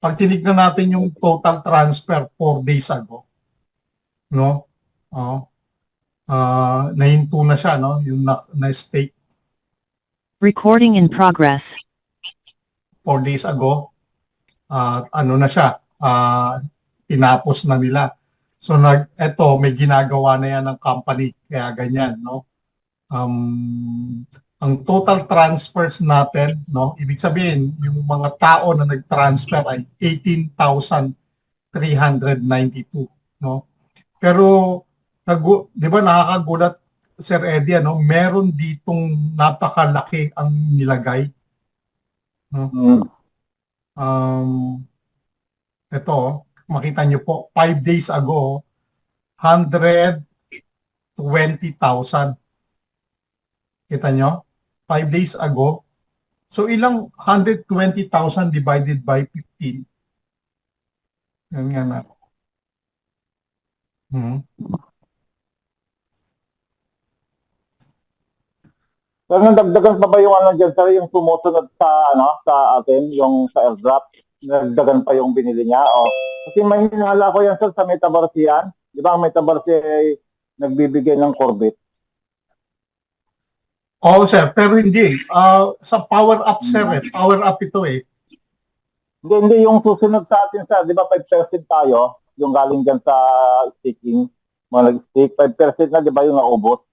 Pag tinignan natin yung total transfer 4 days ago, no, nahinto na siya, no, yung na-stake Recording in progress. 4 days ago, ano na siya, tinapos na nila. So eto may ginagawa na yan ng company, kaya ganyan, no. Ang total transfers natin, no, ibig sabihin yung mga tao na nag-transfer ay 18,392, no. Pero di ba nakakagulat, Sir Eddie, ano, meron ditong napakalaki ang nilagay. No? Ito, makita nyo po, 5 days ago, 120,000. Kita nyo? 5 days ago. So, ilang 120,000 divided by 15? Yan nga na. Pero nagdagan pa ba yung ano dyan, sir, yung sumusunod sa, ano, sa atin, yung sa airdrop? Nagdagan pa yung binili niya? O, kasi may hinala ko yan, sir, sa Metaverse yan. Di ba ang Metaverse ay nagbibigay ng Corvette? Oo, sir, pero hindi. Sa power up, sir, power up ito eh. Hindi yung susunod sa atin, sir. Di ba 5% tayo, yung galing dyan sa staking, mga nag-stake, 5% na, di ba yung naubos?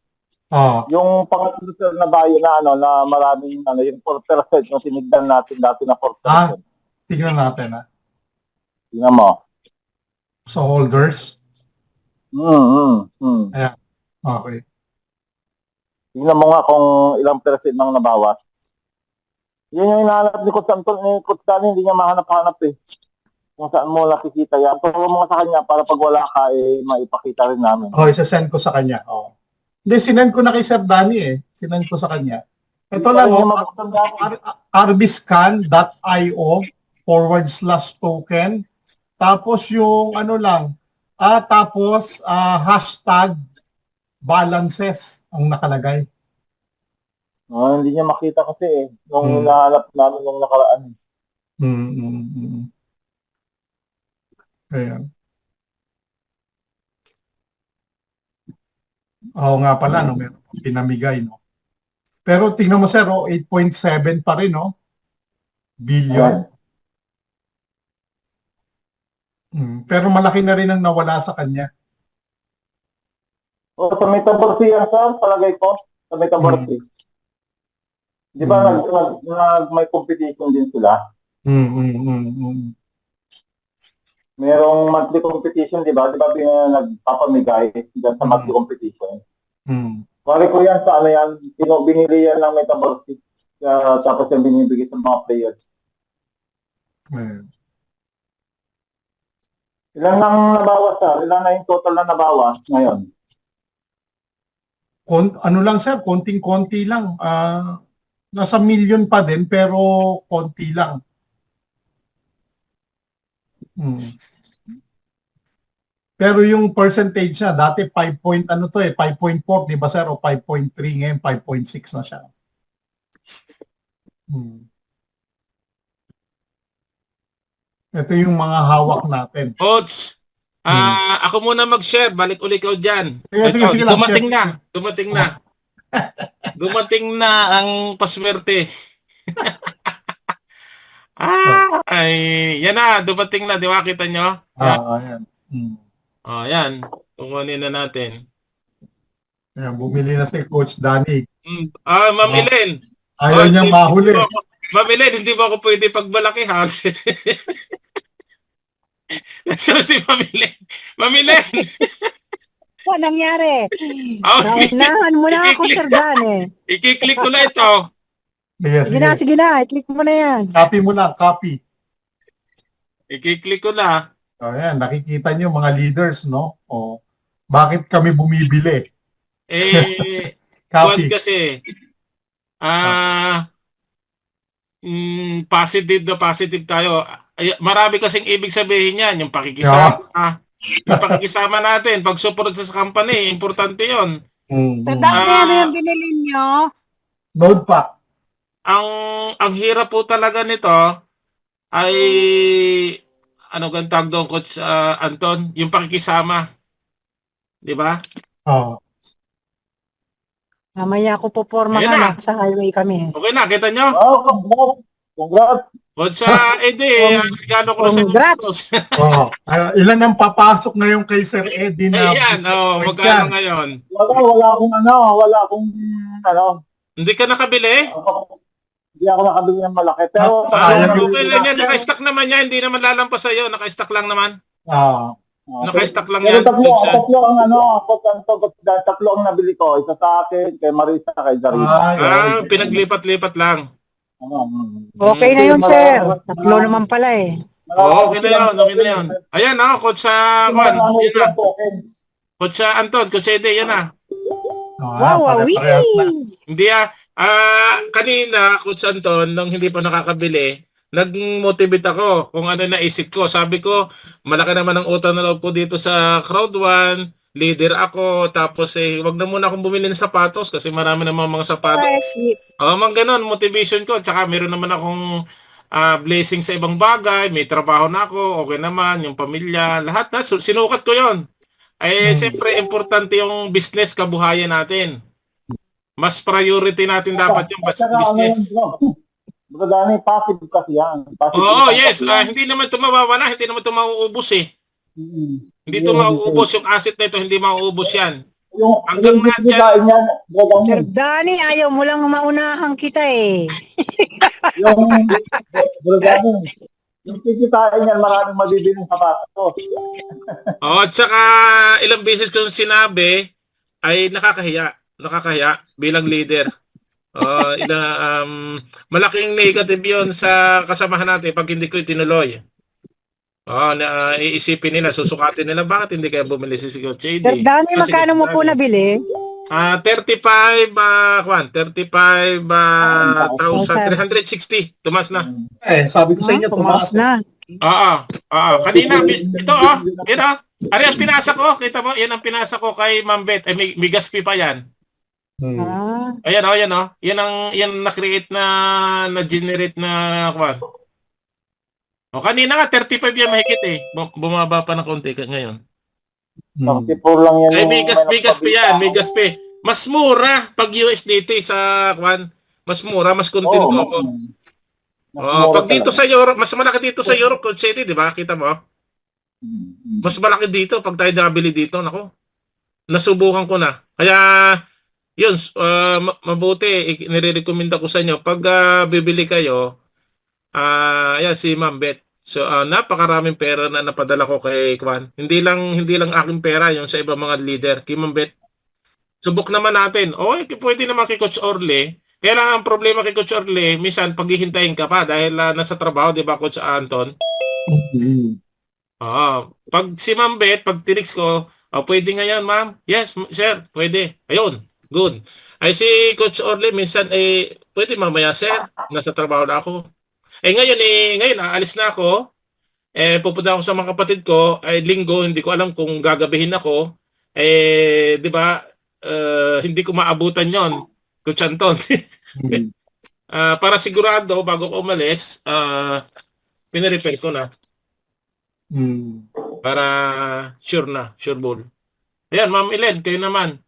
Yung pangatlo, sir, na bayo na, ano, na maraming, ano, yung 4% yung tinignan natin dati na 4%. Tingnan natin, ha. Tingnan mo. Sa holders. Ayan. Okay. Tingnan mo nga kung ilang percent nang nabawas. Yan yung hinahanap ni Coach Anton, ni Coach Danny, hindi niya mahanap-hanap eh. Kung saan mo nakikita yan. Turo mo sa kanya para pag wala ka, eh, maipakita rin namin. Isa-send ko sa kanya. Hindi, sinend ko na kay Sir Danny eh. Sinend ko sa kanya. Ito lang, rbscan.io/token. Tapos yung ano lang, tapos hashtag balances ang nakalagay. Hindi niya makita kasi eh. Nung hinahanap namin nung nakaraan. Ayan. Oo nga pala, no, meron pinamigay, no. Pero tingnan mo, sir, 8.7 pa rin, no? Billion. Pero malaki na rin ang nawala sa kanya. Sa Metaverse yan, sir, palagay ko. Sa Metaverse. Di ba may competition din sila? Merong monthly competition, di ba? Di ba nagpapamigay dyan sa monthly competition? Pare ko yan sa ano yan, binili yan ng Metaverse. Tapos yung binibigay sa mga players. Ilan nang nabawas, sir? Ilan na yung total na nabawas ngayon? Ano lang, sir, konting-konti lang. Nasa million pa din, pero konti lang. Pero yung percentage niya, dati 5 point, 5.4, di ba sir? O 5.3 ngayon, 5.6 na siya. Ito yung mga hawak natin. Coach, ako muna mag-share. Balik uli ko dyan. Sige lang, Dumating share. na. Dumating na. Dumating na ang paswerte. Ay, yan na. Dumating na. Di ba kita nyo? Ayan. Yan. Kukunin na natin. Ayan, bumili na si Coach Danny. Ma'am Elen. Ayaw niya mahuli. Ma'am Elen, hindi ba ako pwede pagbalakihan? Nasaan si Ma'am Elen? Ma'am Elen! Ano nangyari? Naunahan mo na ako, Sir Dan, I-click ko na ito. Sige na, i-click mo na yan. Copy mo na, copy. I-click ko na. Ayan, nakikita niyo mga leaders, no? Bakit kami bumibili? Kuwan Copy. kasi, positive tayo. Marami kasing ibig sabihin yan, yung pakikisama. Yung pakikisama natin, pag-support sa company, importante yon. Ano yung binili nyo? Node pack. Ang hirap po talaga nito ay ano gan tawag doon, Coach Anton, yung pakikisama. 'Di ba? Mamaya ako po porma na sa highway kami. Okay na, kita nyo? Congrats. Coach Eddie, regalo ko na sa Congrats. Ilan ang papasok ngayon kay Sir Eddie na Ayan, magkano ngayon? Wala akong Hindi ka nakabili? Hindi ako nakabili ng malaki. Pero okay lang yan, naka-stock naman yan, hindi naman lalampas sa'yo, naka-stock lang naman. Naka-stock lang yan. Tatlo ang nabili ko. Isa sa akin, kay Marisa, kay Zarina. Pinaglipat-lipat lang. Okay na yun, sir. Tatlo naman pala eh. Okay na yun. Ayan Coach Juan. Coach Anton, Coach Eddie, yan na. Wow, Hindi kanina, Coach Anton, nung hindi pa nakakabili, nag-motivate ako kung ano naisip ko. Sabi ko, malaki naman ang utang na loob ko dito sa Crowd 1, leader ako, tapos wag na muna akong bumili ng sapatos kasi marami namang mga sapatos. Mga ganon, motivation ko. Tsaka meron naman akong blessing sa ibang bagay, may trabaho na ako, okay naman, yung pamilya, lahat na, sinukat ko yon. Siyempre, importante yung business, kabuhayan natin. Mas priority natin dapat yung business. Dami passive kasi yan. Yes. Hindi naman ito mawawala, hindi naman ito mauubos eh. Hindi ito mauubos. Yung asset na ito, hindi mauubos yan. Hanggang nandiyan. Sir Danny, ayaw mo lang maunahan kita eh. Yung kikitain yan, maraming mabibiling sapatos. At saka ilang beses ko sinabi, ay nakakahiya bilang leader. Malaking negative yon sa kasamahan natin pag hindi ko itinuloy. Iisipin nila, susukatin nila, bakit hindi kaya bumili si Coach JD? Sir Danny, magkano mo po nabili? 35,360. Tumas na. Sabi ko sa inyo, tumas na. Kanina, ito Ari ang pinasa ko, kita mo, yan ang pinasa ko kay Ma'am Beth. May Gaspi pa yan. Ayan. Yan na-create na-generate na kwan. Kanina nga 35 yan mahigit eh. Bumaba pa ng konti ngayon. 34 lang yan. May Gaspi yan, may Gaspi. Mas mura pag USDT sa kwan. Mas mura, mas contento ako. Pag dito sa Europe, mas malaki dito sa Europe, Coach Eddie, di ba? Kita mo? Mas malaki dito pag tayo nabili dito, nako. Nasubukan ko na. Kaya yun, mabuti nire-recommend ko sa inyo pag bibili kayo. Yan si Ma'am Beth. So napakaraming pera na napadala ko kay Kwan. Hindi lang aking pera, yung sa ibang mga leader. Kay Ma'am Beth. Subok naman natin. Pwede naman kay Coach Orle. Kaya lang ang problema kay Coach Orle, minsan paghihintayin ka pa dahil nasa trabaho, 'di ba, Coach Anton? Pag si Ma'am Beth, pag tinix ko, pwede ngayon, ma'am. Yes, sir, pwede. Ayun, good. Ay si Coach Orle, minsan, pwede mamaya, sir. Nasa trabaho na ako. Ngayon, aalis na ako. pupunta ako sa mga kapatid ko, linggo, hindi ko alam kung gagabihin ako. Di ba, hindi ko maabutan yon, Coach Anton. Para sigurado, bago ko umalis, pinarepair ko na. Para sure na, sure ball. Ayan, Ma'am Elen, kayo naman.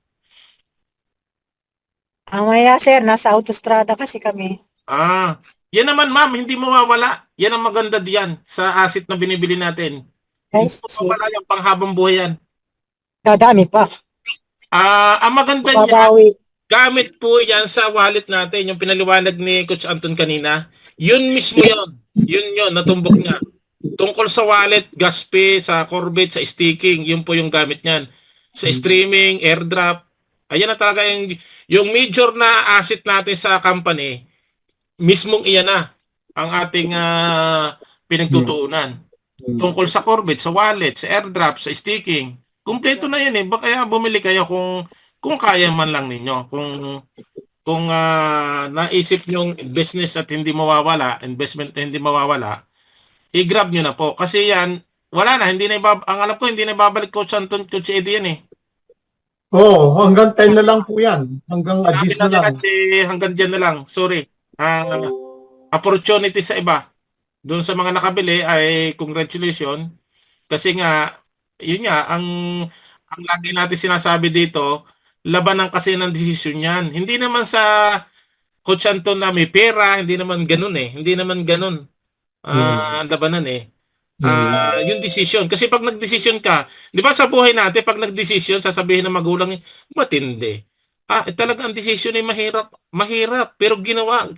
Mamaya sir, nasa autostrada kasi kami. Yan naman, ma'am, hindi mawawala. Yan ang maganda diyan sa asset na binibili natin. Hindi Guys, mawawala yung panghabang buhay yan. dadami pa. Ang maganda niya, Babawi. gamit po yan sa wallet natin, yung pinaliwanag ni Coach Anton kanina. Yun mismo yun. Yun, natumbok niya. Tungkol sa wallet, gas fee, sa Corvette, sa staking, yun po yung gamit niyan. Sa streaming, airdrop, ayan na talaga yung major na asset natin sa company, mismong iyan na ang ating pinagtutuunan. Tungkol sa Corvette, sa wallet, sa airdrop, sa staking, kumpleto na yan eh. Kaya bumili kayo kung kaya man lang ninyo. Kung naisip nyong business at hindi mawawala, investment na hindi mawawala, i-grab nyo na po. Kasi yan, wala na, ang alam ko, hindi na babalik Coach Anton, Coach Eddie yan eh. Hanggang 10 na lang po yan. Hanggang Agis na lang. Hanggang dyan na lang. Sorry. Opportunity sa iba. Doon sa mga nakabili ay congratulations. Kasi nga, yun nga, ang lagi natin sinasabi dito, labanan kasi ng desisyon yan. Hindi naman sa Coach Anton na may pera, hindi naman ganun eh. Hindi naman ganun. Labanan eh. Yung decision. Kasi pag nagdesisyon ka, di ba sa buhay natin, pag nagdesisyon, sasabihin ng magulang, matindi. Talaga ang decision ay mahirap. Pero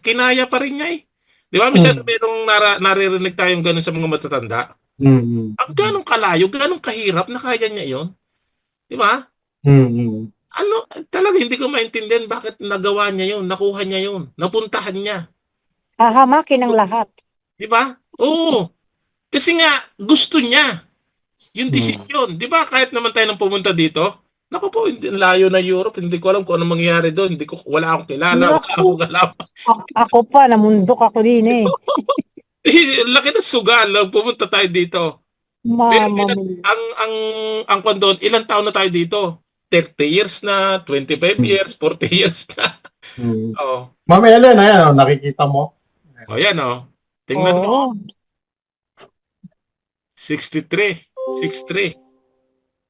kinaya pa rin niya eh. Di ba? Minsan merong naririnig tayong ganun sa mga matatanda. Ang ganong kalayo, ganong kahirap na kaya niya yon. Di ba? Talaga hindi ko maintindihan bakit nagawa niya yon, nakuha niya yon, napuntahan niya. Hahamakin ang lahat. Di ba? Oo. Kasi nga, gusto niya yung desisyon. Di ba, kahit naman tayo nang pumunta dito, naku po, layo na Europe, hindi ko alam kung ano mangyayari doon. Wala akong kilala, wala akong alam. Ako pa, namundok ako din eh. Laki na sugal, pumunta tayo dito. Ang kwan doon, ilang taon na tayo dito? 30 years na, 25 years, 40 years na. Ma'am Ellen, ayan, nakikita mo. Ayan tingnan mo. 63.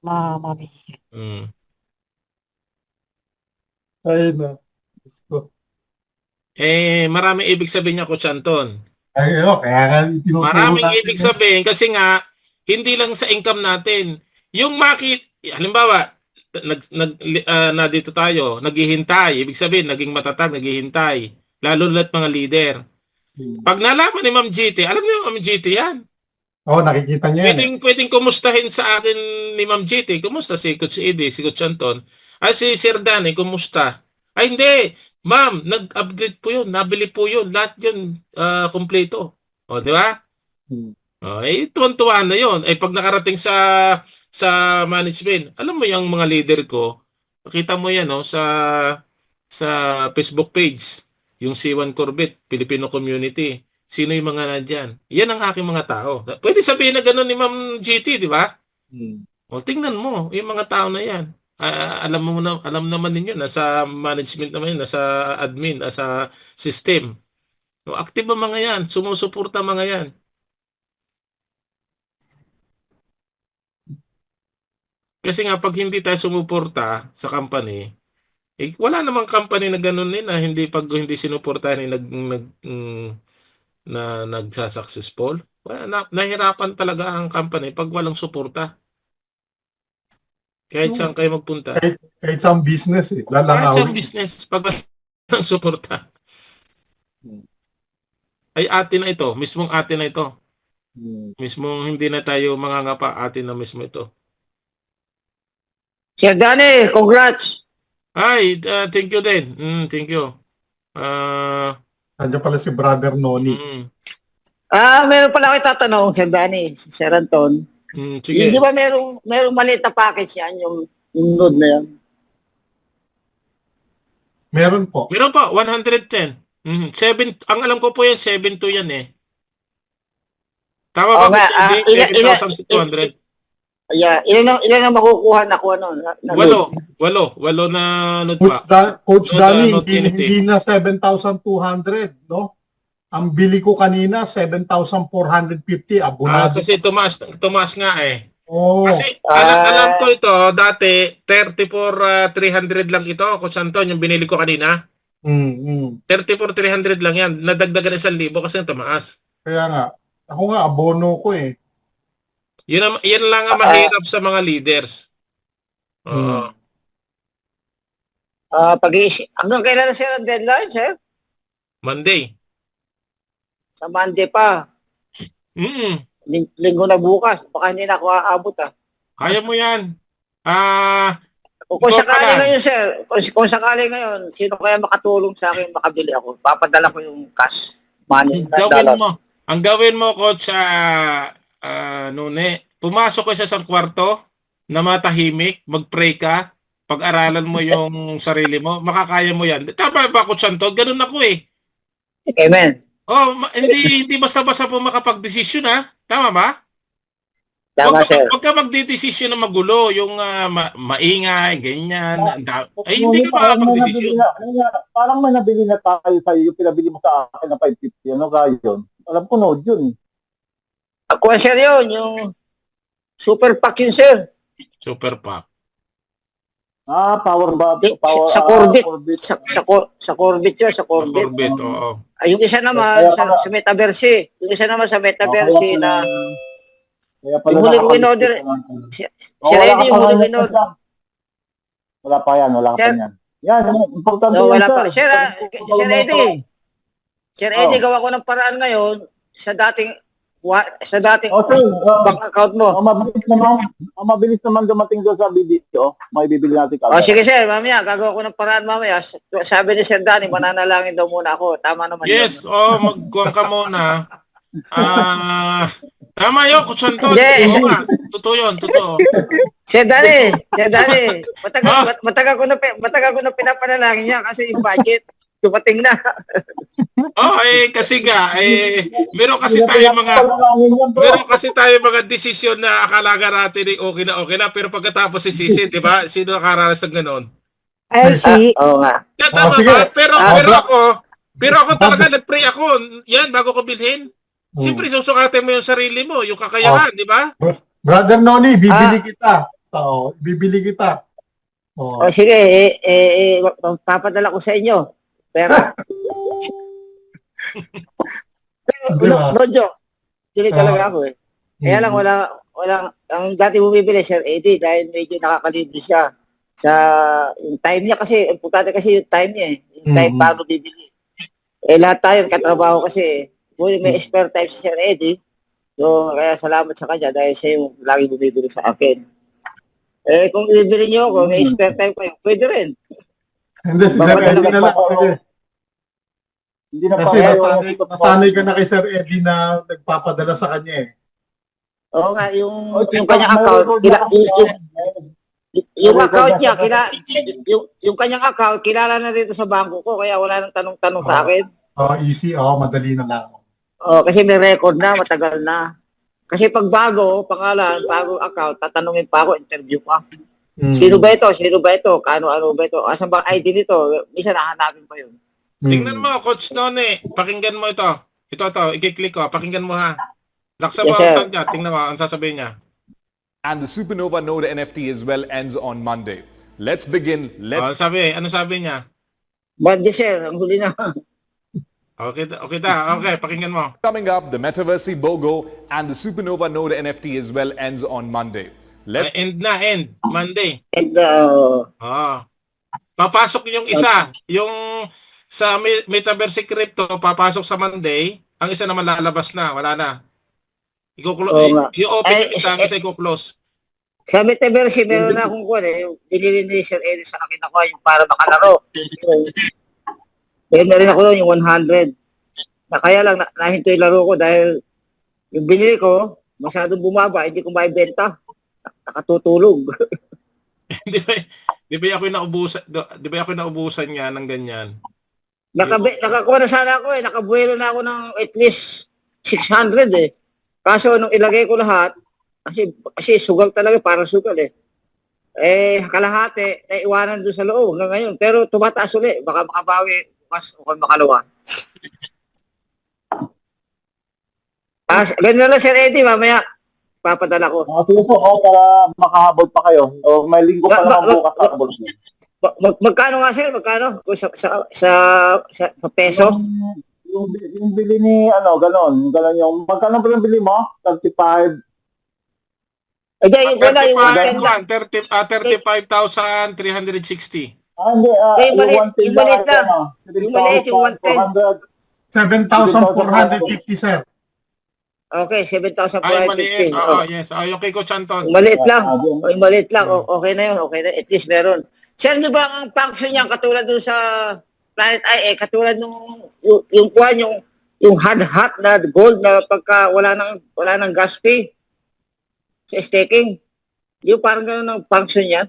Mama mia. Ay na. Maraming ibig sabihin niya, Coach Anton. Kaya nga Maraming ibig sabihin kasi nga, hindi lang sa income natin. Yung halimbawa, na dito tayo, naghihintay. Ibig sabihin, naging matatag, naghihintay. Lalo na't mga leader. Pag nalaman ni Ma'am GT, alam niyo Ma'am GT yan. Nakikita niya yan. Pwedeng kumustahin sa akin ni Ma'am GT. Kumusta si Coach Eddie, si Coach Anton? Si Sir Danny, kumusta? Hindi. Ma'am, nag-upgrade po yun. Nabili po yun. Lahat yun, kompleto. Di ba? Tuwan-tuwa na yun. Pag nakarating sa management, alam mo yung mga leader ko, makita mo yan sa Facebook page, yung C1 Corvette, Filipino Community. Sino yung mga nandyan? Yan ang aking mga tao. Pwede sabihin na gano'n ni Ma'am GT, di ba? Tingnan mo, yung mga tao na yan. Alam naman ninyo, nasa management naman yun, nasa admin, nasa system. Active ang mga yan, sumusuporta mga yan. Kasi nga, pag hindi tayo sumuporta sa company, wala namang company na gano'n na hindi sinuportahan na nagsa-successful. Nahirapan talaga ang company pag walang suporta. Kahit saan kayo magpunta. Kahit saan business eh. Kahit saan business, pag walang suporta. Ay atin na ito, mismong atin na ito. Mismong hindi na tayo mangangapa, atin na mismo ito. Sir Danny, congrats! Hi, thank you din. Thank you. Nandiyan pala si Brother Noni. Meron pala ako itatanong, Sir Danny, si Sir Anton. Sige. Di ba merong maliit na package yan, yung node na yan? Meron po. Meron po, 110. Ang alam ko po yan, 7.2 yan eh. Tama ba? Oo nga, Hindi, 11,200. Yeah, ilan ang makukuha na ko ano? Walo na ano pa. Coach No, Danny, no, hindi na 7,200, no? Ang bili ko kanina 7,450 abonado. Kasi tumaas nga eh. Oh. Kasi alam ko ito, dati 34,300 lang ito, Coach Anton, yung binili ko kanina. 34,300 lang yan. Nadagdagan 1,000 kasi tumaas. Kaya nga, ako nga abono ko eh. Yan lang ang mahirap sa mga leaders. Oo. Hanggang kailan na sir ang deadline, sir? Monday. Sa Monday pa. Linggo na bukas. Baka hindi na ako aabot Kaya mo yan. Kung sakali ngayon, sir, kung sakali ngayon, sino kaya makatulong sa akin makabili ako? Papadala ko yung cash money. Ang gawin mo, Coach Nune, pumasok ka sa isang kwarto na matahimik, mag-pray ka, pag-aralan mo yung sarili mo, makakaya mo yan. Tama ba, Coach Anton? Ganun ako eh. Amen. Hindi basta-basta po makapag-desisyon ha. Tama ba? Tama, sir. Huwag ka magdidesisyon na magulo, yung maingay, ganyan. Hindi ka makapag-desisyon. Parang may nabili na tayo sa'yo, yung pinabili mo sa akin na 550. Ano kaya yun? Alam ko no, yun. Ako, sir, yun. Yung Super Pack yun, sir. Super Pack. Power sa Corvette. Sa Corvette yun, sa Corvette. Corvette, oo. Yung isa naman, sa Metaverse. Yung isa naman sa Metaverse na... Yung huli ko in-order. Si Reddy, yung huli ko in-order. Wala pa yan. Yan, importante yan, wala pa. Sir Eddie, gawa ko ng paraan ngayon sa dating bank account mo. Mabilis naman dumating doon sa video. May bibili natin kagad. Sige sir, mamaya gagawa ko ng paraan mamaya. Sabi ni Sir Danny, mananalangin daw muna ako. Tama naman yes, yun. magkuhan ka muna. Tama yun, Coach Anton. Totoo yun, totoo. Sir Danny, matagal ko na pinapanalangin niya kasi yung budget dumating na. Kasi meron kasi tayo mga desisyon na akala natin okay na, pero pagkatapos sisisi, di ba? Sino nakaranas ng gano'n? I see. Oo nga. Tama ba? Pero ako talaga nag-pray ako. Yan, bago ko bilhin. Siyempre, susukatin mo yung sarili mo, yung kakayahan, di ba? Brother Noni, bibili kita. Bibili kita. Sige, papadala ko sa inyo. Pero, no joke. Pili talaga ako eh. Kaya lang ang dati bumibili, Sir Eddie, dahil medyo nakakalibre siya sa yung time niya kasi, importante kasi yung time niya eh. Yung time paano bibili. Lahat tayo, katrabaho kasi may spare time si Sir Eddie. So, kaya salamat sa kanya dahil siya yung lagi bumibili sa akin. Kung bibili niyo ako, may spare time kayo, pwede rin. Hindi, si Sir Eddie na lang. Hindi na kasi nasanay ka na kay Sir Eddie na nagpapadala sa kanya eh. Oo nga, yung kanyang account, yung account niya, yung kanyang account, kilala na dito sa bangko ko, kaya wala nang tanong-tanong sa akin. Easy, madali na lang. Kasi may record na, matagal na. Kasi pag bagong account, tatanungin pa ako, interview pa. Sino ba ito? Ano ba ito? Asan ba ID nito? Minsan nahanapin pa yun. Tingnan mo, Coach None. Pakinggan mo ito. Ito, i-click ko. Pakinggan mo ha. Laksa mo Yes, ang niya. Tingnan mo, ang sasabihin niya. And the Supernova Node NFT as well ends on Monday. Let's begin. Ano sabi niya? Monday, sir. Ang huli na. Okay, pakinggan mo. Coming up, the Metaverse BOGO and the Supernova Node NFT as well ends on Monday. End. Monday. Papasok yung isa. Yung sa Metaverse Crypto, papasok sa Monday. Ang isa naman lalabas na. Wala na. I-open yung isa, i-close. Sa Metaverse, meron na akong binili ni Sir Eddie sa akin ako yung para makalaro. Meron na rin ako doon yung 100. Kaya lang, nahinto yung laro ko dahil yung binili ko, masyadong bumaba, hindi ko maibenta. Nakatutulog. Di ba ako naubusan niya ng ganyan? Nakakuha na sana ako nakabuelo na ako ng at least 600 eh. Kaso nung ilagay ko lahat, kasi sugal talaga, parang sugal eh. Kalahati, naiwanan doon sa loob hanggang ngayon. Pero tumataas ulit. Baka makabawi mas o makalawa. Ganun lang, Sir Eddie, mamaya papadala ko. Sige po, para makahabol pa kayo. O, may linggo pa naman bukas habol. Magkano nga, Sir? Magkano? Sa peso? Yung bili ni, ganon yung, magkano ba yung bili mo? 35? Hindi, yung wala, yung 35,360. Hindi, yung maliit lang. Yung maliit, yung 110. 7,450, sir. Okay, 7,450. Ay, maliit. Oo, yes. Yung kay Coach Anton. Yung maliit lang. Yung maliit lang. Okay na yun. Okay na. At least meron. Sir, di ba ang function niya katulad doon sa Planet I, katulad nung yung kuhan, yung hot na gold na pagka wala nang gas fee sa staking. Yung parang gano'n ang function niya.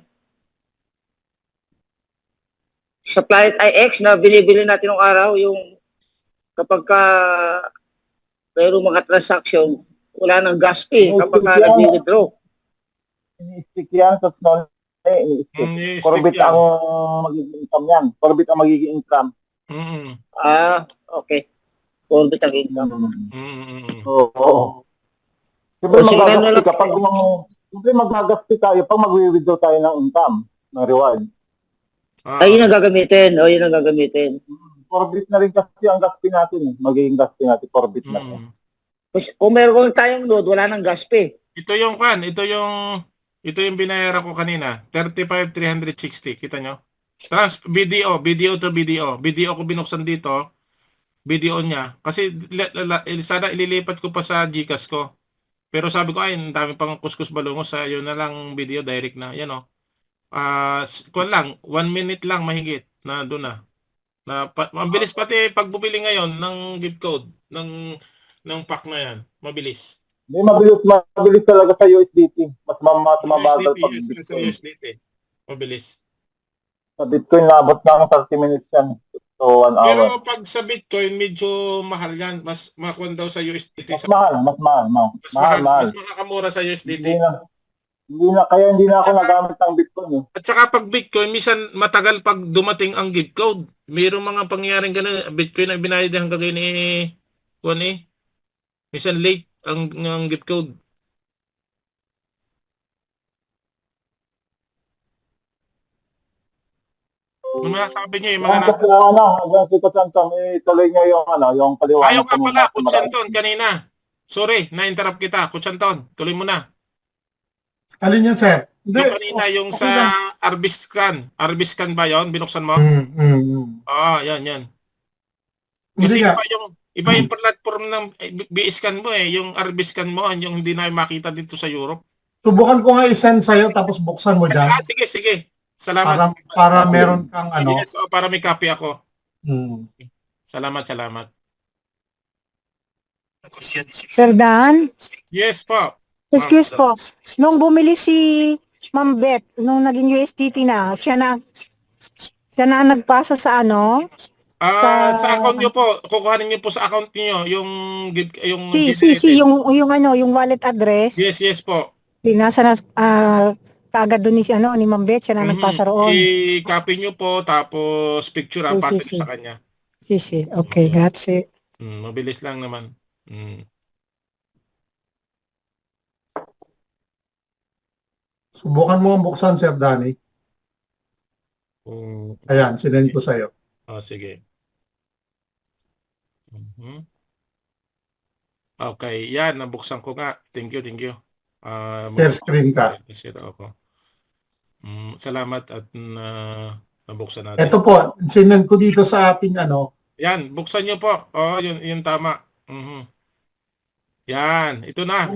Sa Planet IX na binibili natin ng araw, yung kapag mayroong mga transaction, wala nang gas fee kapag nag-withdraw. Ini-stick yan sa small ini-stick. Corbit ang magiging income yan. Corbit ang magiging income. Okay. Corbit ang income. Oo. Siyempre magagasti ka pag magagasti tayo pag mag-withdraw tayo ng income, ng reward. Yun ang gagamitin. Yun ang gagamitin. Corbit na rin kasi ang gas fee natin. Magiging gas fee natin, corbit na rin. Kung meron tayong load, wala nang gas fee. Ito yung binayaran ko kanina. 35,360. Kita nyo? BDO to BDO. BDO ko binuksan dito. BDO niya. Kasi sana ililipat ko pa sa GCash ko. Pero sabi ko, ang dami pang kuskus balungos. Yun na lang BDO direct na. Yan o. Kuwan lang. 1 minute lang mahigit na doon na. Ang bilis pati pag bumili ngayon ng gift code ng pack na yan. Mabilis. Hindi, mabilis talaga sa USDT. Mas mabagal pag Bitcoin. Sa USDT. Mabilis. Sa Bitcoin, nabot na ng 30 minutes yan. So, 1 hour. Pero pag sa Bitcoin, medyo mahal yan. Mas makuha daw sa USDT. Mas mahal. Mas makakamura sa USDT. Hindi na ako nagamit ng Bitcoin. At saka pag Bitcoin, minsan matagal pag dumating ang gift code. Mayroong mga pangyayaring ganun. Bitcoin ang binayad hanggang ngayon minsan late ang gift code. Mga sabi niyo yung mga tuloy niyo yung paliwanag. Ayaw ka pala, Coach Anton, kanina. Sorry, na-interrupt kita. Coach Anton, tuloy mo na. Alin yun, sir? Yung kanina, yung sa Arbiscan. Arbiscan ba yun? Binuksan mo? Yan. Kasi iba yung platform ng B-Scan mo yung Arbiscan mo, yung hindi na makita dito sa Europe. Subukan ko nga i-send sa'yo tapos buksan mo dyan. Sige. Salamat. Para meron kang Yes, para may copy ako. Hmm. Salamat. Sir Dan? Yes po. Excuse po. Nung bumili si Ma'am Beth, nung naging USDT na, siya na ang nagpasa sa sa account niyo po, kukuhanin niyo po sa account niyo yung yung wallet address. Yes po. Nasa na kaagad doon ni Ma'am Beth, siya na nagpasa roon. I-copy niyo po tapos picture pasa sa kanya. Okay, grazie. Mabilis lang naman. Subukan mo ang buksan, Sir Danny. Ayan, sinend ko sa'yo. Sige. Okay, yan, nabuksan ko nga. Thank you. Share screen ka. Share ako. Salamat at nabuksan natin. Ito po, sinend ko dito sa ating Yan, buksan nyo po. Yun tama. Yan, ito na.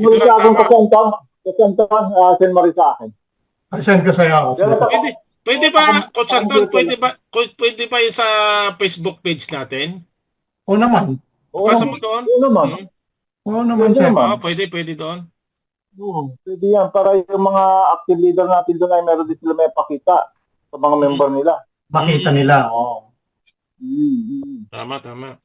Send mo rin sa akin. Send ko sa'yo. Pwede ba, Coach Anton, pwede ba yung sa Facebook page natin? Oo naman. Pasa mo doon? Oo naman, sir. Pwede doon. Pwede yan. Para yung mga active leader natin doon ay meron din sila may pakita sa mga member nila. Makita nila, Tama.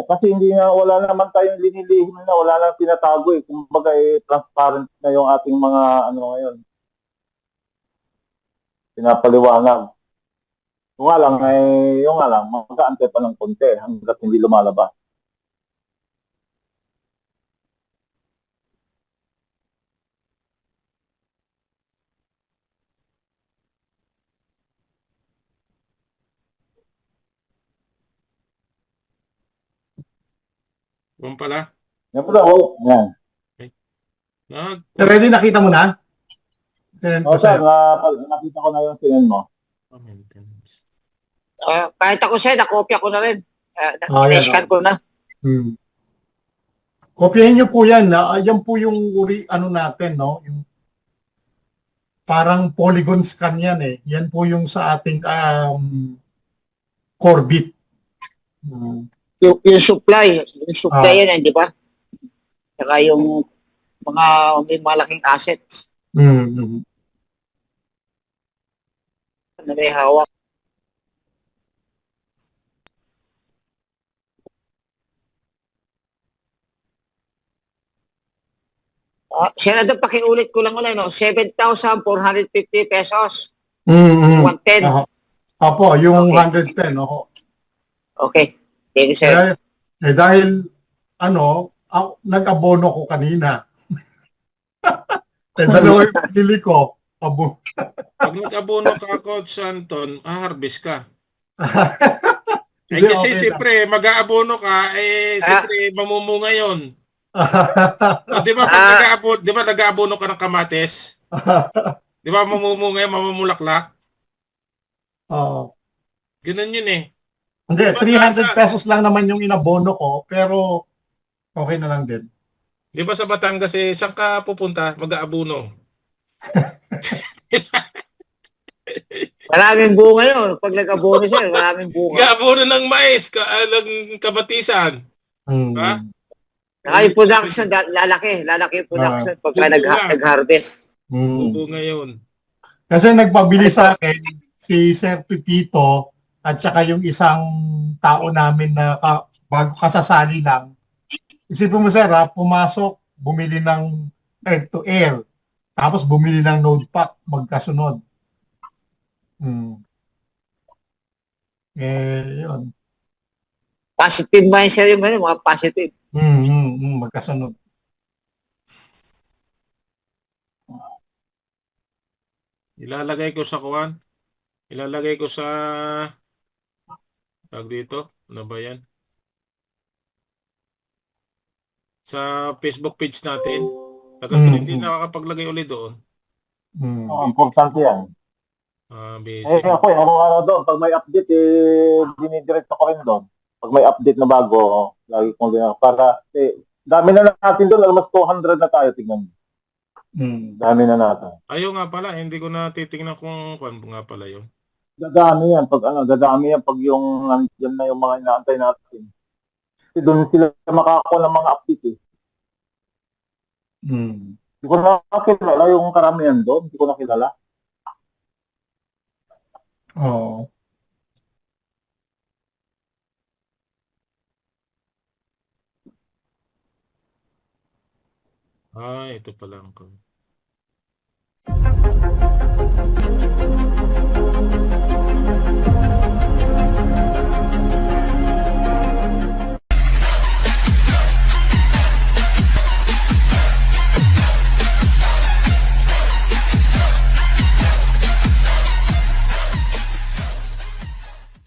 Kasi hindi na, wala naman tayong linilihim na, wala nang tinatago eh. Kumbaga transparent na yung ating mga ano ngayon, pinapaliwanag. Yung nga lang, mag-aantay pa ng konti hanggat hindi lumalabas. Kung pala. Yan pala, yan. Ready, nakita mo na? Sir, nakita ko na yung sinend mo. Kahit ako sir, nakopya ko na rin. Yan, Scan ko na. Kopyahin niyo po yan. Yan po yung ano natin, no? Yung parang polygon scan yan eh. Yan po yung sa ating Corbit. Yung supply yan, di ba? Saka yung mga may malaking assets na may hawak. Senador, pakiulit ko lang ulit, no? 7,450 pesos. 110. Apo, yung 110. Ako. Okay. Thank you, sir. Dahil, nag-abono ko kanina. Dalawa yung pinili ko. Pag nag-abono ka, Coach Anton, harvest ka. Hindi, kasi okay siyempre, mag-aabono ka, siyempre, mamumunga yun. Di ba pag nag-aabono ka ng kamates? Di ba mamumunga yun, mamumulaklak? Oo. Ganun yun eh. Hindi, 300 pesos lang naman yung inabono ko, pero okay na lang din. Di ba sa Batangas saan ka pupunta? Mag-aabono. Maraming bunga yun. Pag nag-abono siya, maraming bunga. Mag-aabono ng mais, ng kabatisan. Ha? Saka yung production, lalaki yung production pagka nag-harvest. Bunga yun. Kasi nagpabili sa akin si Sir Pipito at saka yung isang tao namin na bago kasasali lang. Isipin mo sir pumasok, bumili ng air-to-air, tapos bumili ng node pack magkasunod. Yun. Positive mindset yung gano'n, mga positive. Magkasunod. Ilalagay ko sa kuwan. Ilalagay ko sa tag dito. Ano ba yan? Sa Facebook page natin. Hindi nakakapaglagay ulit doon. Importante yan. Basic. Ako araw-araw doon. Pag may update, dinidiretso ko rin doon. Pag may update na bago, lagi kong gano'n. Para, dami na natin doon. Almost 200 na tayo, tingnan. Dami na natin. Ayaw nga pala, hindi ko na titingnan kung nga pala yun. Dadami yan. Dadami yan pag yung nandiyan na yung mga inaantay natin. Kasi doon sila makakuha ng mga update eh. Hindi ko nakakilala yung karamihan doon. Hindi ko nakilala. Oo. Ito pala ang